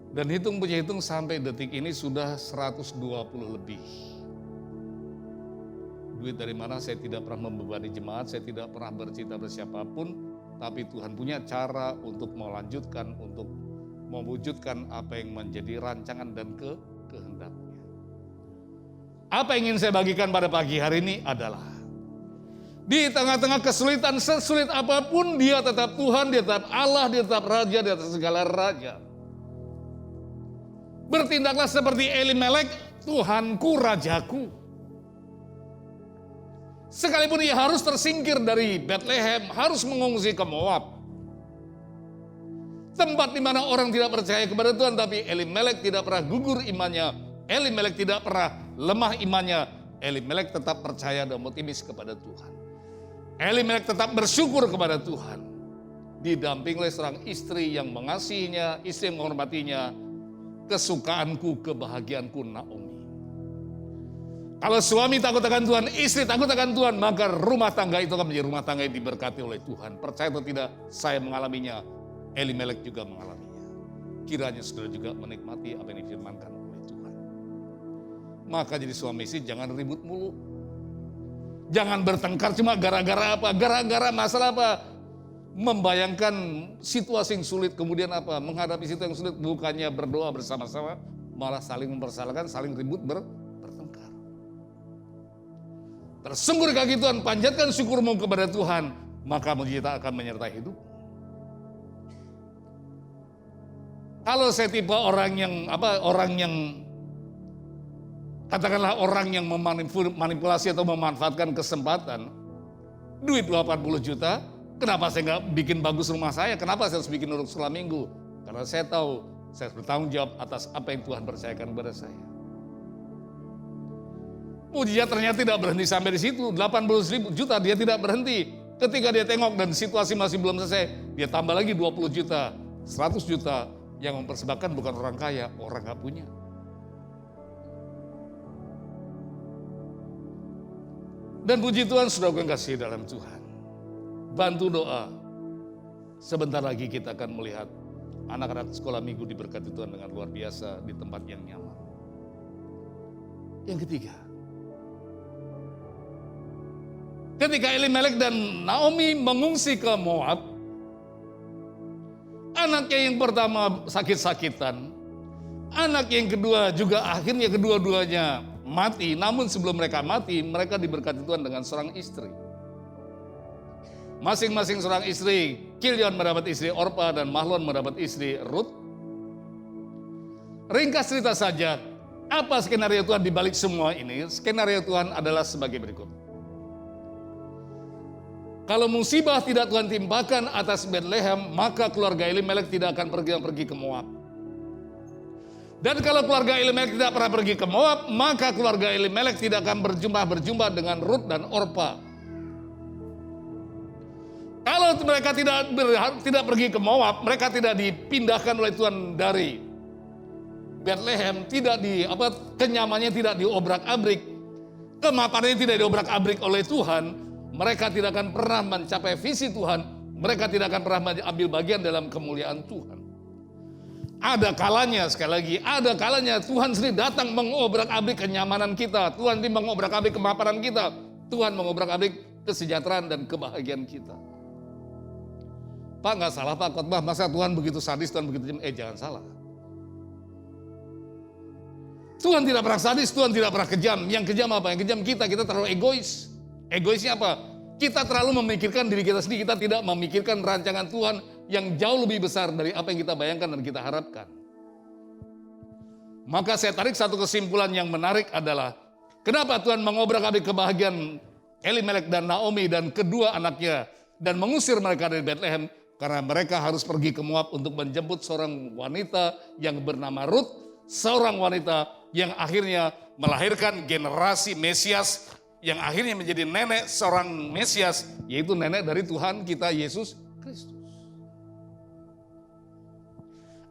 Dan hitung punya hitung sampai detik ini sudah 120 lebih. Duit dari mana saya tidak pernah membebani jemaat, saya tidak pernah bercerita pada siapapun. Tapi Tuhan punya cara untuk melanjutkan, untuk mewujudkan apa yang menjadi rancangan dan kehendaknya. Apa yang ingin saya bagikan pada pagi hari ini adalah di tengah-tengah kesulitan, sesulit apapun, Dia tetap Tuhan, Dia tetap Allah, Dia tetap Raja di atas segala raja. Bertindaklah seperti Elimelek, Tuhanku, Rajaku. Sekalipun ia harus tersingkir dari Bethlehem, harus mengungsi ke Moab. Tempat di mana orang tidak percaya kepada Tuhan, tapi Elimelek tidak pernah gugur imannya. Elimelek tidak pernah lemah imannya. Elimelek tetap percaya dan optimis kepada Tuhan. Elimelek tetap bersyukur kepada Tuhan. Didampingi oleh seorang istri yang mengasihinya, istri yang menghormatinya. Kesukaanku, kebahagiaanku Naomi. Kalau suami takut akan Tuhan, istri takut akan Tuhan, maka rumah tangga itu akan menjadi rumah tangga yang diberkati oleh Tuhan. Percaya atau tidak, saya mengalaminya, Elimelek juga mengalaminya. Kiranya saudara juga menikmati apa yang difirmankan oleh Tuhan. Maka jadi suami istri jangan ribut mulu. Jangan bertengkar cuma gara-gara apa? Gara-gara masalah apa? Membayangkan situasi yang sulit, kemudian apa? Menghadapi situasi yang sulit, bukannya berdoa bersama-sama, malah saling mempersalahkan, saling ribut bertengkar. Tersungkur kaki Tuhan, panjatkan syukurmu kepada Tuhan, maka mujizat akan menyertai hidup. Kalau saya tipe orang yang katakanlah orang yang memanipulasi atau memanfaatkan kesempatan, duit 80 juta, kenapa saya nggak bikin bagus rumah saya? Kenapa saya harus bikin uruk sekolah minggu? Karena saya tahu saya bertanggung jawab atas apa yang Tuhan percayakan kepada saya. Mujizat ternyata tidak berhenti sampai di situ. 80 juta dia tidak berhenti. Ketika dia tengok dan situasi masih belum selesai, dia tambah lagi 20 juta, 100 juta. Yang mempersembahkan bukan orang kaya, orang gak punya. Dan puji Tuhan sudah kau kasih dalam Tuhan. Bantu doa. Sebentar lagi kita akan melihat anak-anak sekolah minggu diberkati Tuhan dengan luar biasa di tempat yang nyaman. Yang ketiga, ketika Elimelek dan Naomi mengungsi ke Moab, anaknya yang pertama sakit-sakitan, anak yang kedua juga akhirnya kedua-duanya mati. Namun sebelum mereka mati, mereka diberkati Tuhan dengan seorang istri. Masing-masing seorang istri, Kilion mendapat istri Orpa dan Mahlon mendapat istri Ruth. Ringkas cerita saja, apa skenario Tuhan di balik semua ini? Skenario Tuhan adalah sebagai berikut. Kalau musibah tidak Tuhan timpakan atas Bethlehem, maka keluarga Elimelek tidak akan pergi ke Moab. Dan kalau keluarga Elimelek tidak pernah pergi ke Moab, maka keluarga Elimelek tidak akan berjumpa dengan Ruth dan Orpa. Kalau mereka tidak pergi ke Moab, mereka tidak dipindahkan oleh Tuhan dari Bethlehem, kenyamannya tidak diobrak-abrik, kemapanannya tidak diobrak-abrik oleh Tuhan. Mereka tidak akan pernah mencapai visi Tuhan. Mereka tidak akan pernah ambil bagian dalam kemuliaan Tuhan. Ada kalanya, sekali lagi, ada kalanya Tuhan sendiri datang mengobrak-abrik kenyamanan kita. Tuhan sendiri mengobrak-abrik kemapanan kita. Tuhan mengobrak-abrik kesejahteraan dan kebahagiaan kita. Pak, nggak salah Pak khotbah, masa Tuhan begitu sadis, Tuhan begitu kejam? Jangan salah. Tuhan tidak pernah sadis, Tuhan tidak pernah kejam. Yang kejam apa? Yang kejam kita terlalu egois. Egoisnya apa? Kita terlalu memikirkan diri kita sendiri, kita tidak memikirkan rancangan Tuhan yang jauh lebih besar dari apa yang kita bayangkan dan kita harapkan. Maka saya tarik satu kesimpulan yang menarik adalah, kenapa Tuhan mengobrak-abrik kebahagiaan Elimelek dan Naomi dan kedua anaknya dan mengusir mereka dari Bethlehem? Karena mereka harus pergi ke Moab untuk menjemput seorang wanita yang bernama Ruth, seorang wanita yang akhirnya melahirkan generasi Mesias, yang akhirnya menjadi nenek seorang Mesias, yaitu nenek dari Tuhan kita Yesus Kristus.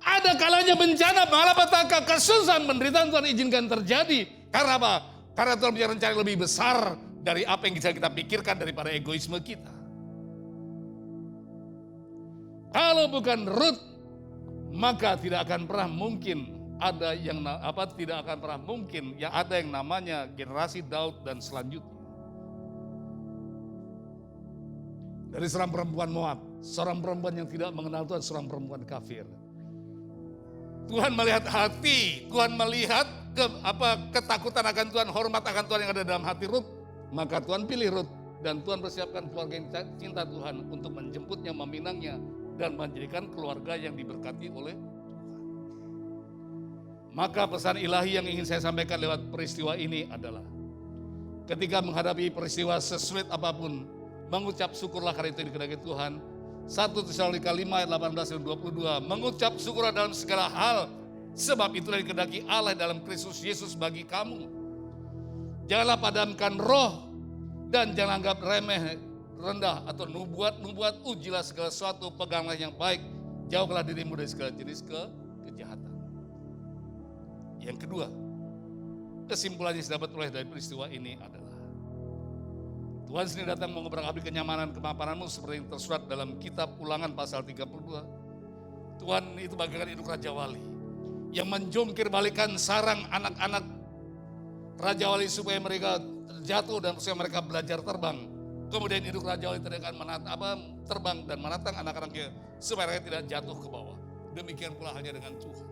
Ada kalanya bencana, malapetaka, kesusahan, penderitaan Tuhan izinkan terjadi. Karena apa? Karena Tuhan punya rencana yang lebih besar dari apa yang bisa kita pikirkan daripada egoisme kita. Kalau bukan Ruth, maka tidak akan pernah mungkin tidak akan pernah mungkin yang ada yang namanya generasi Daud dan selanjutnya. Dari seorang perempuan Moab, seorang perempuan yang tidak mengenal Tuhan, seorang perempuan kafir. Tuhan melihat hati, Tuhan melihat ketakutan akan Tuhan, hormat akan Tuhan yang ada dalam hati Ruth. Maka Tuhan pilih Ruth dan Tuhan persiapkan keluarga yang cinta Tuhan untuk menjemputnya, meminangnya, dan menjadikan keluarga yang diberkati oleh Tuhan. Maka pesan ilahi yang ingin saya sampaikan lewat peristiwa ini adalah ketika menghadapi peristiwa sesulit apapun, mengucap syukurlah karena itu dikehendaki Tuhan. 1 Tesalonika 5 ayat 18 dan 22, mengucap syukurlah dalam segala hal, sebab itulah dikehendaki Allah dalam Kristus Yesus bagi kamu. Janganlah padamkan roh dan jangan anggap remeh, rendah atau nubuat, ujilah segala sesuatu, peganglah yang baik, jauhkanlah dirimu dari segala jenis kejahatan. Yang kedua, kesimpulan yang saya dapat oleh dari peristiwa ini adalah Tuhan sendiri datang mengobrak-abrik kenyamanan, kemapananmu seperti yang tersurat dalam kitab Ulangan pasal 32. Tuhan itu bagaikan induk Raja Wali yang menjungkir balikan sarang anak-anak Raja Wali supaya mereka jatuh dan supaya mereka belajar terbang. Kemudian induk Raja Wali akan terbang dan menatang anak-anaknya supaya mereka tidak jatuh ke bawah. Demikian pula halnya dengan Tuhan.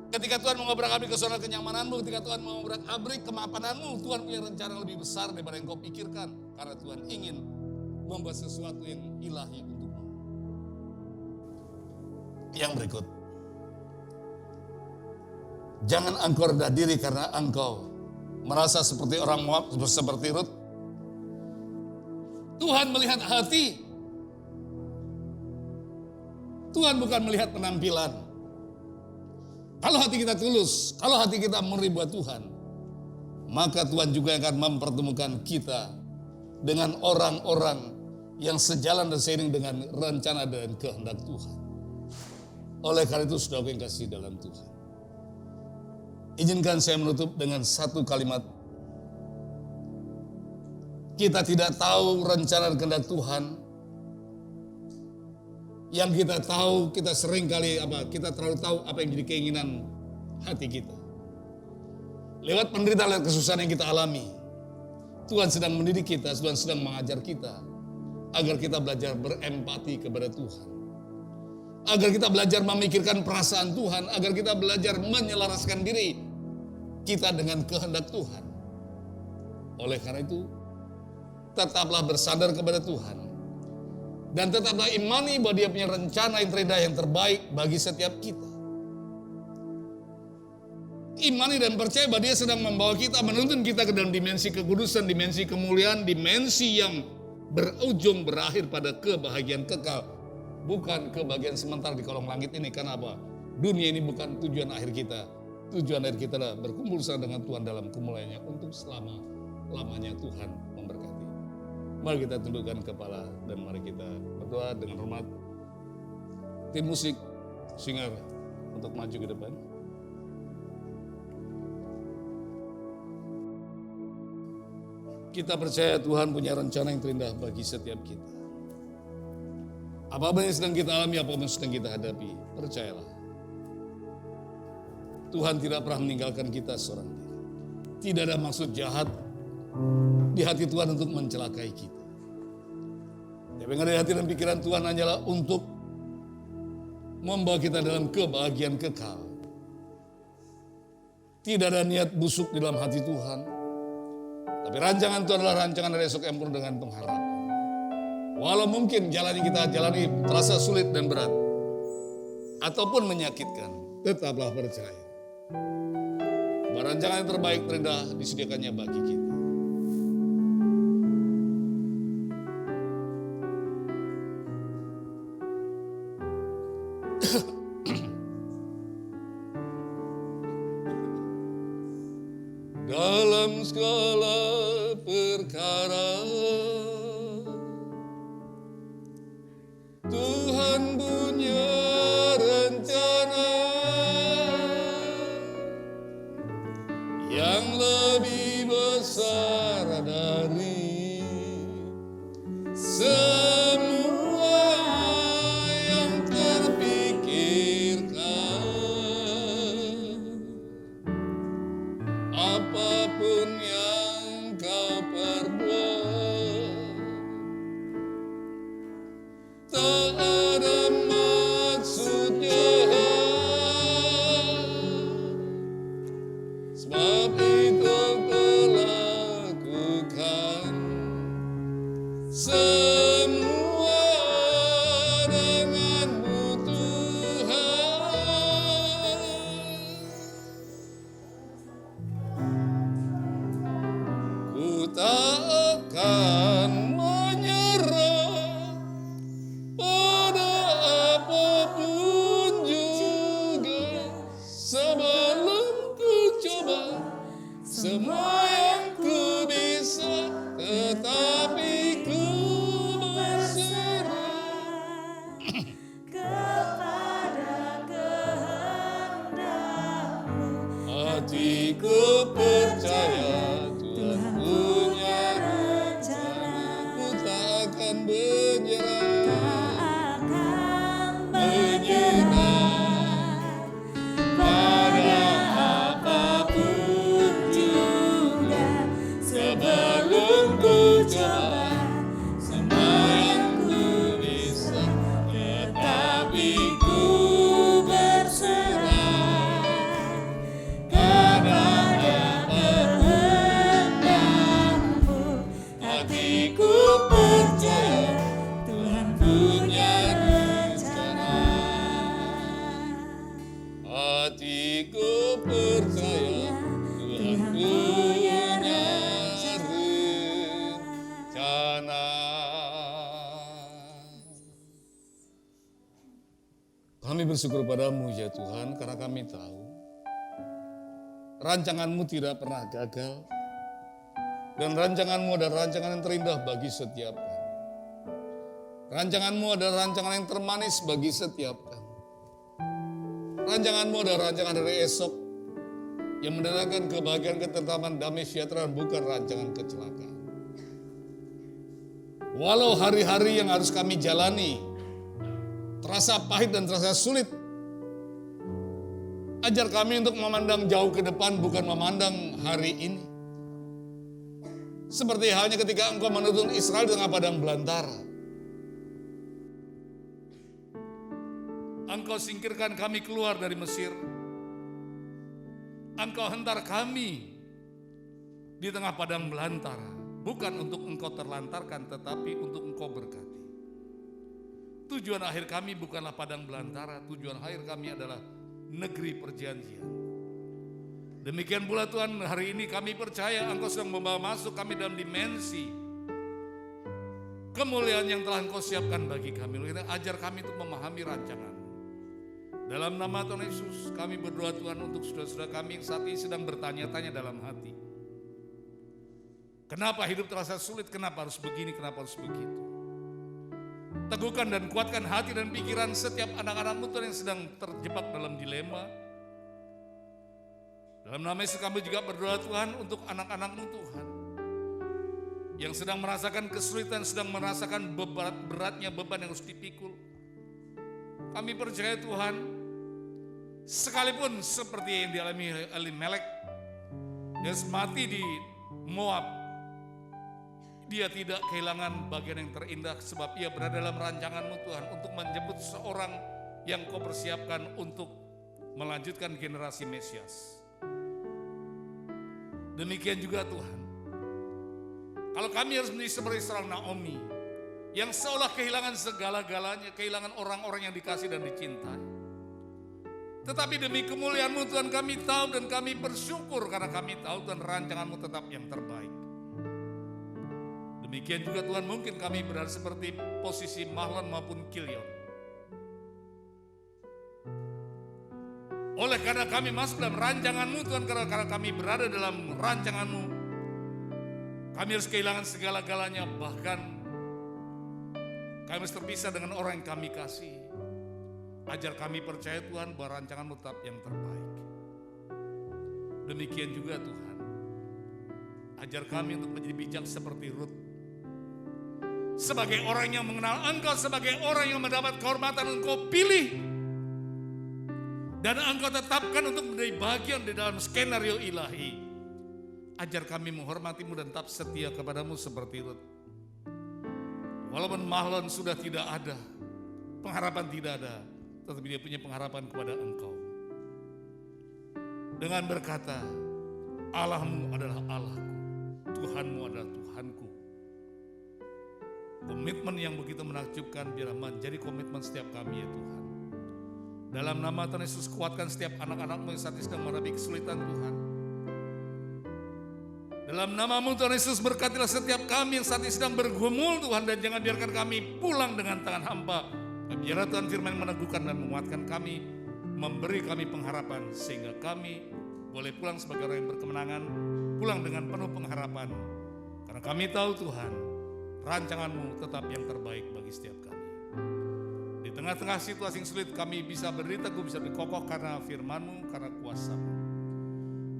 Ketika Tuhan mengobrak-abrik kesusahan kenyamananmu, ketika Tuhan mengobrak-abrik kemapananmu, Tuhan punya rencana lebih besar daripada yang kau pikirkan. Karena Tuhan ingin membuat sesuatu yang ilahi untukmu. Yang berikut. Jangan engkau rendah diri karena engkau merasa seperti orang Moab, seperti Ruth. Tuhan melihat hati. Tuhan bukan melihat penampilan. Kalau hati kita tulus, kalau hati kita murni buat Tuhan, maka Tuhan juga akan mempertemukan kita dengan orang-orang yang sejalan dan seiring dengan rencana dan kehendak Tuhan. Oleh karena itu, saudara yang kasih dalam Tuhan, izinkan saya menutup dengan satu kalimat. Kita tidak tahu rencana dan kehendak Tuhan. Yang kita tahu, kita sering kali kita terlalu tahu apa yang jadi keinginan hati kita. Lewat penderitaan, lewat kesusahan yang kita alami, Tuhan sedang mendidik kita, Tuhan sedang mengajar kita agar kita belajar berempati kepada Tuhan. Agar kita belajar memikirkan perasaan Tuhan, agar kita belajar menyelaraskan diri kita dengan kehendak Tuhan. Oleh karena itu, tetaplah bersandar kepada Tuhan. Dan tetaplah imani bahwa Dia punya rencana yang terindah, yang terbaik bagi setiap kita. Imani dan percaya bahwa Dia sedang membawa kita, menuntun kita ke dalam dimensi kekudusan, dimensi kemuliaan, dimensi yang berujung berakhir pada kebahagiaan kekal. Bukan kebahagiaan sementara di kolong langit ini. Karena apa? Dunia ini bukan tujuan akhir kita. Tujuan akhir kita adalah berkumpul bersama dengan Tuhan dalam kemuliaannya untuk selama-lamanya. Tuhan memberkati. Mari kita tundukkan kepala dan mari kita berdoa dengan hormat. Tim musik singer untuk maju ke depan. Kita percaya Tuhan punya rencana yang terindah bagi setiap kita. Apa yang sedang kita alami, apa yang sedang kita hadapi, percayalah. Tuhan tidak pernah meninggalkan kita seorang diri. Tidak ada maksud jahat di hati Tuhan untuk mencelakai kita. Yang ada di hati dan pikiran Tuhan hanyalah untuk membawa kita dalam kebahagiaan kekal. Tidak ada niat busuk di dalam hati Tuhan. Tapi rancangan Tuhan adalah rancangan dari esok yang penuh dengan pengharapan. Walau mungkin jalan yang kita jalani terasa sulit dan berat, ataupun menyakitkan, tetaplah percaya bahwa rancangan yang terbaik terindah disediakannya bagi kita. Dalam segala perkara Tuhan punya rencana yang lebih besar dari semua yang terpikirkan. Apapun yang kau perbuat, tak ada maksud jahat, sebab itu kulakukan semua denganmu Tuhan. Ku tak akan menyerah pada apapun juga, sebelum ku coba semua yang ku bisa, tetapi ku berserah kepada kehendak-Mu. hatiku percaya Tuhan punya rencana. Ku tak akan menyerah, pada apapun juga, sebelum ku coba semua yang ku bisa, tetapi ku berserah kepada kehendak-Mu. Hatiku percaya Tuhan punya rencana. Hatiku percaya Tuhan punya rencana. Kami bersyukur padamu ya Tuhan, karena kami tahu rancangan-Mu tidak pernah gagal. Dan rancangan-Mu adalah rancangan yang terindah bagi setiap kami. Rancangan-Mu adalah rancangan yang termanis bagi setiap kami. Rancangan-Mu adalah rancangan dari esok yang mendatangkan kebahagiaan, ketentraman, damai sejahtera, bukan rancangan kecelakaan. Walau hari-hari yang harus kami jalani terasa pahit dan terasa sulit, ajar kami untuk memandang jauh ke depan, bukan memandang hari ini. Seperti halnya ketika Engkau menuntun Israel di tengah padang belantara. Engkau singkirkan kami keluar dari Mesir. Engkau hentar kami di tengah padang belantara. Bukan untuk Engkau terlantarkan, tetapi untuk Engkau berkati. Tujuan akhir kami bukanlah padang belantara. Tujuan akhir kami adalah negeri perjanjian. Demikian pula Tuhan, hari ini kami percaya Engkau sedang membawa masuk kami dalam dimensi kemuliaan yang telah Engkau siapkan bagi kami. Ajar kami untuk memahami rancangan. Dalam nama Tuhan Yesus, kami berdoa Tuhan untuk saudara-saudara kami yang saat ini sedang bertanya-tanya dalam hati. Kenapa hidup terasa sulit? Kenapa harus begini? Kenapa harus begitu? Teguhkan dan kuatkan hati dan pikiran setiap anak-anak-Mu Tuhan yang sedang terjebak dalam dilema. Dalam nama Yesus kami juga berdoa Tuhan untuk anak-anak-Mu Tuhan yang sedang merasakan kesulitan, sedang merasakan beratnya beban yang harus dipikul. Kami percaya Tuhan, sekalipun seperti yang dialami Elimelek, dia mati di Moab, dia tidak kehilangan bagian yang terindah sebab ia berada dalam rancangan-Mu Tuhan untuk menjemput seorang yang Kau persiapkan untuk melanjutkan generasi Mesias. Demikian juga Tuhan, kalau kami harus menjadi seperti seorang Naomi yang seolah kehilangan segala-galanya, kehilangan orang-orang yang dikasih dan dicintai. Tetapi demi kemuliaan-Mu Tuhan kami tahu dan kami bersyukur karena kami tahu Tuhan rancangan-Mu tetap yang terbaik. Demikian juga Tuhan, mungkin kami berada seperti posisi Mahlon maupun Kilion. Oleh karena kami masuk dalam rancangan-Mu Tuhan, karena kami berada dalam rancangan-Mu, kami harus kehilangan segala-galanya, bahkan kami harus terpisah dengan orang yang kami kasih. Ajar kami percaya Tuhan bahwa rancangan-Mu tetap yang terbaik. Demikian juga Tuhan, ajar kami untuk menjadi bijak seperti Rut. Sebagai orang yang mengenal Engkau, sebagai orang yang mendapat kehormatan Engkau pilih. Dan Engkau tetapkan untuk menjadi bagian di dalam skenario ilahi. Ajar kami menghormati-Mu dan tetap setia kepada-Mu seperti Rut. Walaupun mahlon sudah tidak ada, pengharapan tidak ada, tetapi dia punya pengharapan kepada Engkau. Dengan berkata, Allah-Mu adalah Allah-Ku, Tuhan-Mu adalah Tuhan-Ku. Komitmen yang begitu menakjubkan biarlah menjadi komitmen setiap kami ya Tuhan. Dalam nama Tuhan Yesus, kuatkan setiap anak-anak-Mu yang saat ini sedang menghadapi kesulitan Tuhan. Dalam nama-Mu Tuhan Yesus, berkatilah setiap kami yang saat ini sedang bergumul Tuhan, dan jangan biarkan kami pulang dengan tangan hampa. Biarlah Tuhan firman meneguhkan dan menguatkan kami, memberi kami pengharapan sehingga kami boleh pulang sebagai orang yang berkemenangan, pulang dengan penuh pengharapan. Karena kami tahu Tuhan, rancangan-Mu tetap yang terbaik bagi setiap kami. Di tengah-tengah situasi yang sulit kami bisa berdiri teguh, bisa berkokoh karena firman-Mu, karena kuasa-Mu.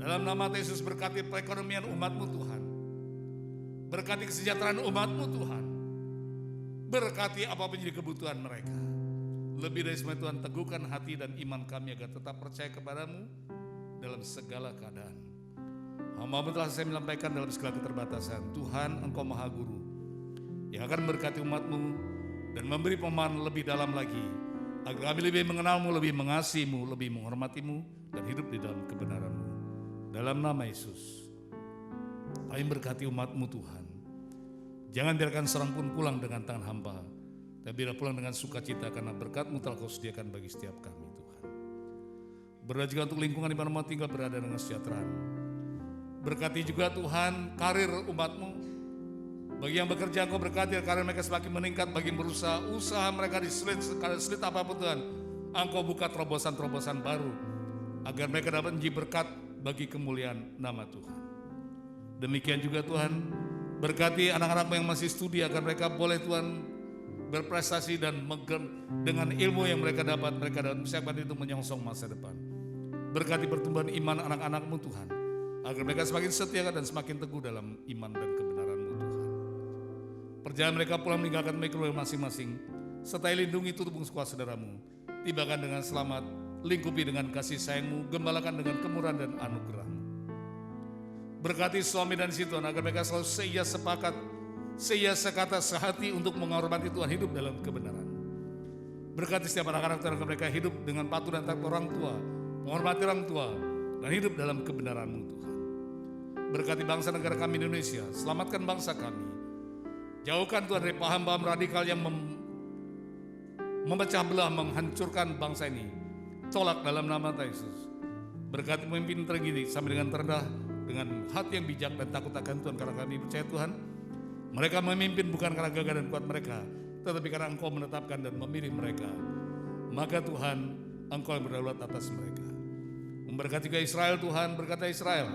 Dalam nama Yesus, berkati perekonomian umat-Mu Tuhan. Berkati kesejahteraan umat-Mu Tuhan. Berkati apapun jadi kebutuhan mereka. Lebih dari semua Tuhan, teguhkan hati dan iman kami agar tetap percaya kepada-Mu dalam segala keadaan. Hamba-Mu telah saya menyampaikan dalam segala keterbatasan. Tuhan, Engkau Maha Guru yang akan berkati umat-Mu dan memberi pemahaman lebih dalam lagi, agar kami lebih mengenal-Mu, lebih mengasihi-Mu, lebih menghormati-Mu, dan hidup di dalam kebenaran-Mu. Dalam nama Yesus, kami berkati umat-Mu Tuhan. Jangan biarkan seorang pun pulang dengan tangan hampa, tapi biarlah pulang dengan sukacita karena berkat-Mu telah Kau sediakan bagi setiap kami Tuhan. Berdoa juga untuk lingkungan di mana mau tinggal berada dengan kesejahteraan. Berkati juga Tuhan karir umat-Mu. Bagi yang bekerja Engkau berkati karir mereka semakin meningkat, bagi yang berusaha, usaha mereka disulit apapun Tuhan, Engkau buka terobosan-terobosan baru agar mereka dapat menjadi berkat bagi kemuliaan nama Tuhan. Demikian juga Tuhan, berkati anak-anak yang masih studi agar mereka boleh Tuhan berprestasi dan dengan ilmu yang mereka dapat persiapkan itu menyongsong masa depan. Berkati pertumbuhan iman anak-anak-Mu Tuhan, agar mereka semakin setia dan semakin teguh dalam iman dan kebenaran-Mu Tuhan. Perjalanan mereka pulang meninggalkan mereka masing-masing, serta lindungi tubuh kuasa saudara-Mu, tibakan dengan selamat, lingkupi dengan kasih sayang-Mu, gembalakan dengan kemurahan dan anugerah-Mu. Berkati suami dan istri Tuhan agar mereka selalu seia sepakat, seia sekata sehati untuk menghormati Tuhan, hidup dalam kebenaran. Berkati setiap anak-anak Tuhan agar mereka hidup dengan patuh dan taat orang tua, menghormati orang tua, dan hidup dalam kebenaran-Mu Tuhan. Berkati bangsa negara kami Indonesia, selamatkan bangsa kami. Jauhkan Tuhan dari paham-paham radikal yang memecah belah, menghancurkan bangsa ini. Tolak dalam nama Yesus. Berkati pemimpin tergini sampai dengan terendah, dengan hati yang bijak dan takut akan Tuhan, karena kami percaya Tuhan, mereka memimpin bukan karena gagah dan kuat mereka, tetapi karena Engkau menetapkan dan memilih mereka. Maka Tuhan, Engkau yang berdaulat atas mereka. Memberkati juga Israel Tuhan, berkata Israel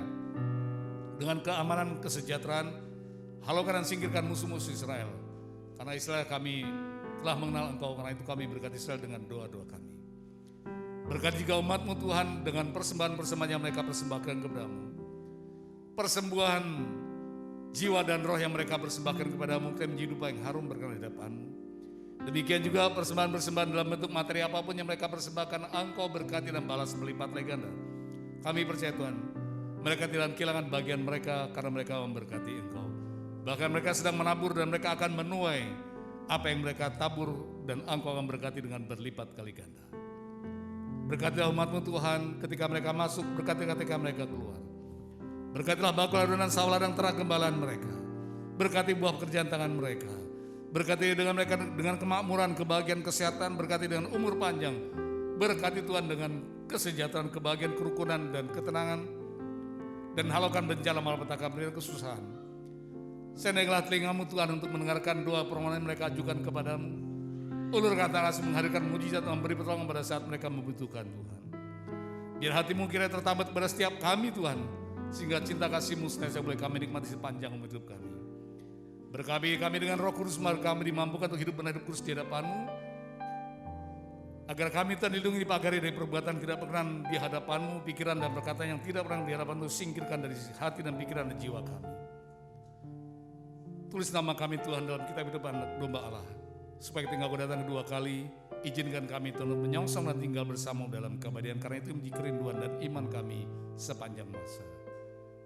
dengan keamanan, kesejahteraan, halaukan dan singkirkan musuh-musuh Israel. Karena Israel kami telah mengenal Engkau, karena itu kami berkati Israel dengan doa-doa kami. Berkati juga umat-Mu Tuhan dengan persembahan-persembahan yang mereka persembahkan kepada-Mu. Persembahan jiwa dan roh yang mereka persembahkan kepada-Mu, kita menjadi dupa yang harum berkenan di hadapan-Mu. Demikian juga persembahan-persembahan dalam bentuk materi apapun yang mereka persembahkan, Engkau berkati dan balas melipat ganda. Kami percaya Tuhan, mereka tidak kehilangan bagian mereka karena mereka memberkati Engkau. Bahkan mereka sedang menabur dan mereka akan menuai apa yang mereka tabur, dan Engkau akan berkati dengan berlipat kali ganda. Berkatilah umat-Mu Tuhan ketika mereka masuk, berkatilah ketika mereka keluar. Berkatilah bakul adonan sawah ladang terah gembalaan mereka. Berkati buah pekerjaan tangan mereka. Berkati dengan mereka dengan kemakmuran, kebahagiaan, kesehatan. Berkati dengan umur panjang. Berkati Tuhan dengan kesejahteraan, kebahagiaan, kerukunan, dan ketenangan. Dan halaukan bencana malapetaka dan kesusahan. Sendirilah telinga-Mu Tuhan untuk mendengarkan doa permohonan mereka ajukan kepada-Mu. Ulurkan tangan menghadirkan mujizat, memberi pertolongan pada saat mereka membutuhkan Tuhan. Biar hati-Mu kiranya tertambat pada setiap kami Tuhan, sehingga cinta kasih-Mu senantiasa boleh kami nikmati sepanjang hidup kami. Berkati kami dengan Roh Kudus, mari kami dimampukan untuk hidup benar, hidup kudus di hadapan-Mu, Agar kami terlindungi dipagari dari perbuatan tidak berkenan di hadapan-Mu, pikiran dan perkataan yang tidak berkenan di hadapan-Mu, singkirkan dari hati dan pikiran dan jiwa kami. Tulis nama kami Tuhan dalam kitab hidup domba Allah, supaya ketika Kau datang kedua kali, izinkan kami Tuhan menyongsong dan tinggal bersama dalam keabadian, karena itu menjadi kerinduan dan iman kami sepanjang masa.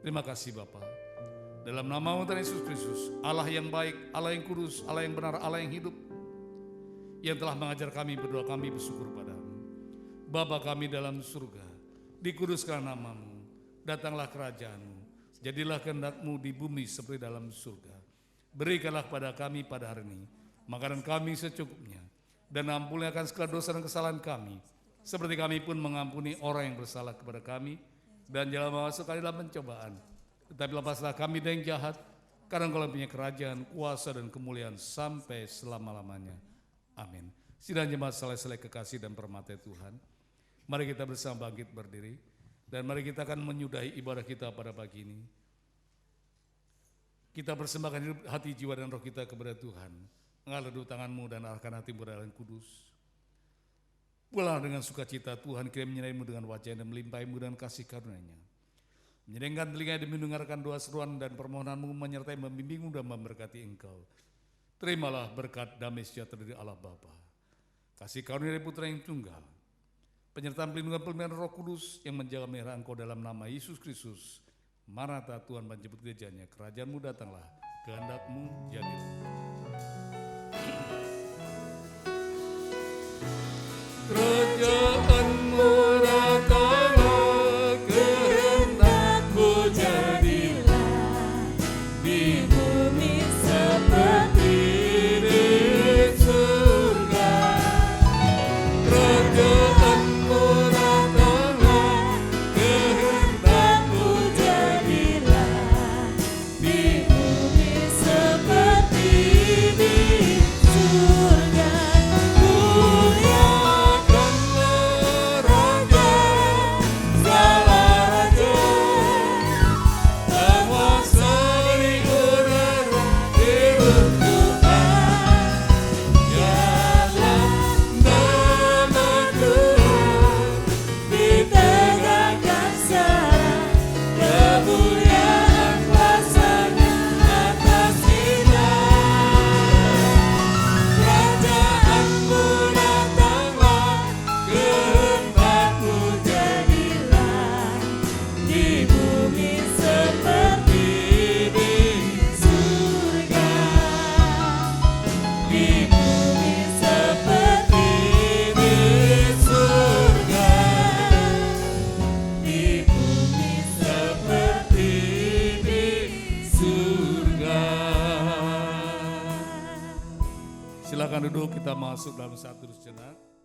Terima kasih Bapa. Dalam nama Tuhan Yesus Kristus, Allah yang baik, Allah yang kudus, Allah yang benar, Allah yang hidup, yang telah mengajar kami berdoa, kami bersyukur padamu. Bapa kami dalam surga, dikuduskan nama-Mu, datanglah kerajaan-Mu, jadilah kehendak-Mu di bumi seperti dalam surga. Berikanlah kepada kami pada hari ini makanan kami secukupnya, dan ampuni akan segala dosa dan kesalahan kami, seperti kami pun mengampuni orang yang bersalah kepada kami. Dan jangan masuk kami dalam pencobaan, tetapi lepaslah kami dari yang jahat, karena Engkau punya kerajaan, kuasa dan kemuliaan sampai selama-lamanya. Amin. Sidang jemaat selesai kekasih dan permata Tuhan, mari kita bersama bangkit berdiri, dan mari kita akan menyudahi ibadah kita pada pagi ini. Kita persembahkan hidup, hati, jiwa dan roh kita kepada Tuhan. Angkat kedua tanganmu dan arahkan hatimu dalam kudus. Pulang dengan sukacita, Tuhan kirim menyeraimu dengan wajah dan melimpahimu dengan kasih karunia-Nya. Menyedengkan telinga dan mendengarkan doa seruan dan permohonanmu, menyertai membimbingmu dan memberkati engkau. Terimalah berkat damai sejahtera dari Allah Bapa, kasih karunia dari Putra yang tunggal, penyertaan pelindungan pelimpahan Roh Kudus yang menjaga melihara engkau dalam nama Yesus Kristus. Maranatha, Tuhan menjemput gerejanya, kerajaan-Mu datanglah, kehendak-Mu jadilah. Kerajaan-Mu datanglah, kehendak-Mu jadilah, di bumi seperti di surga. Kerajaan-Mu datanglah, kehendak-Mu jadilah, di bumi seperti di surga. Silakan duduk, kita masuk dalam satu sejenak.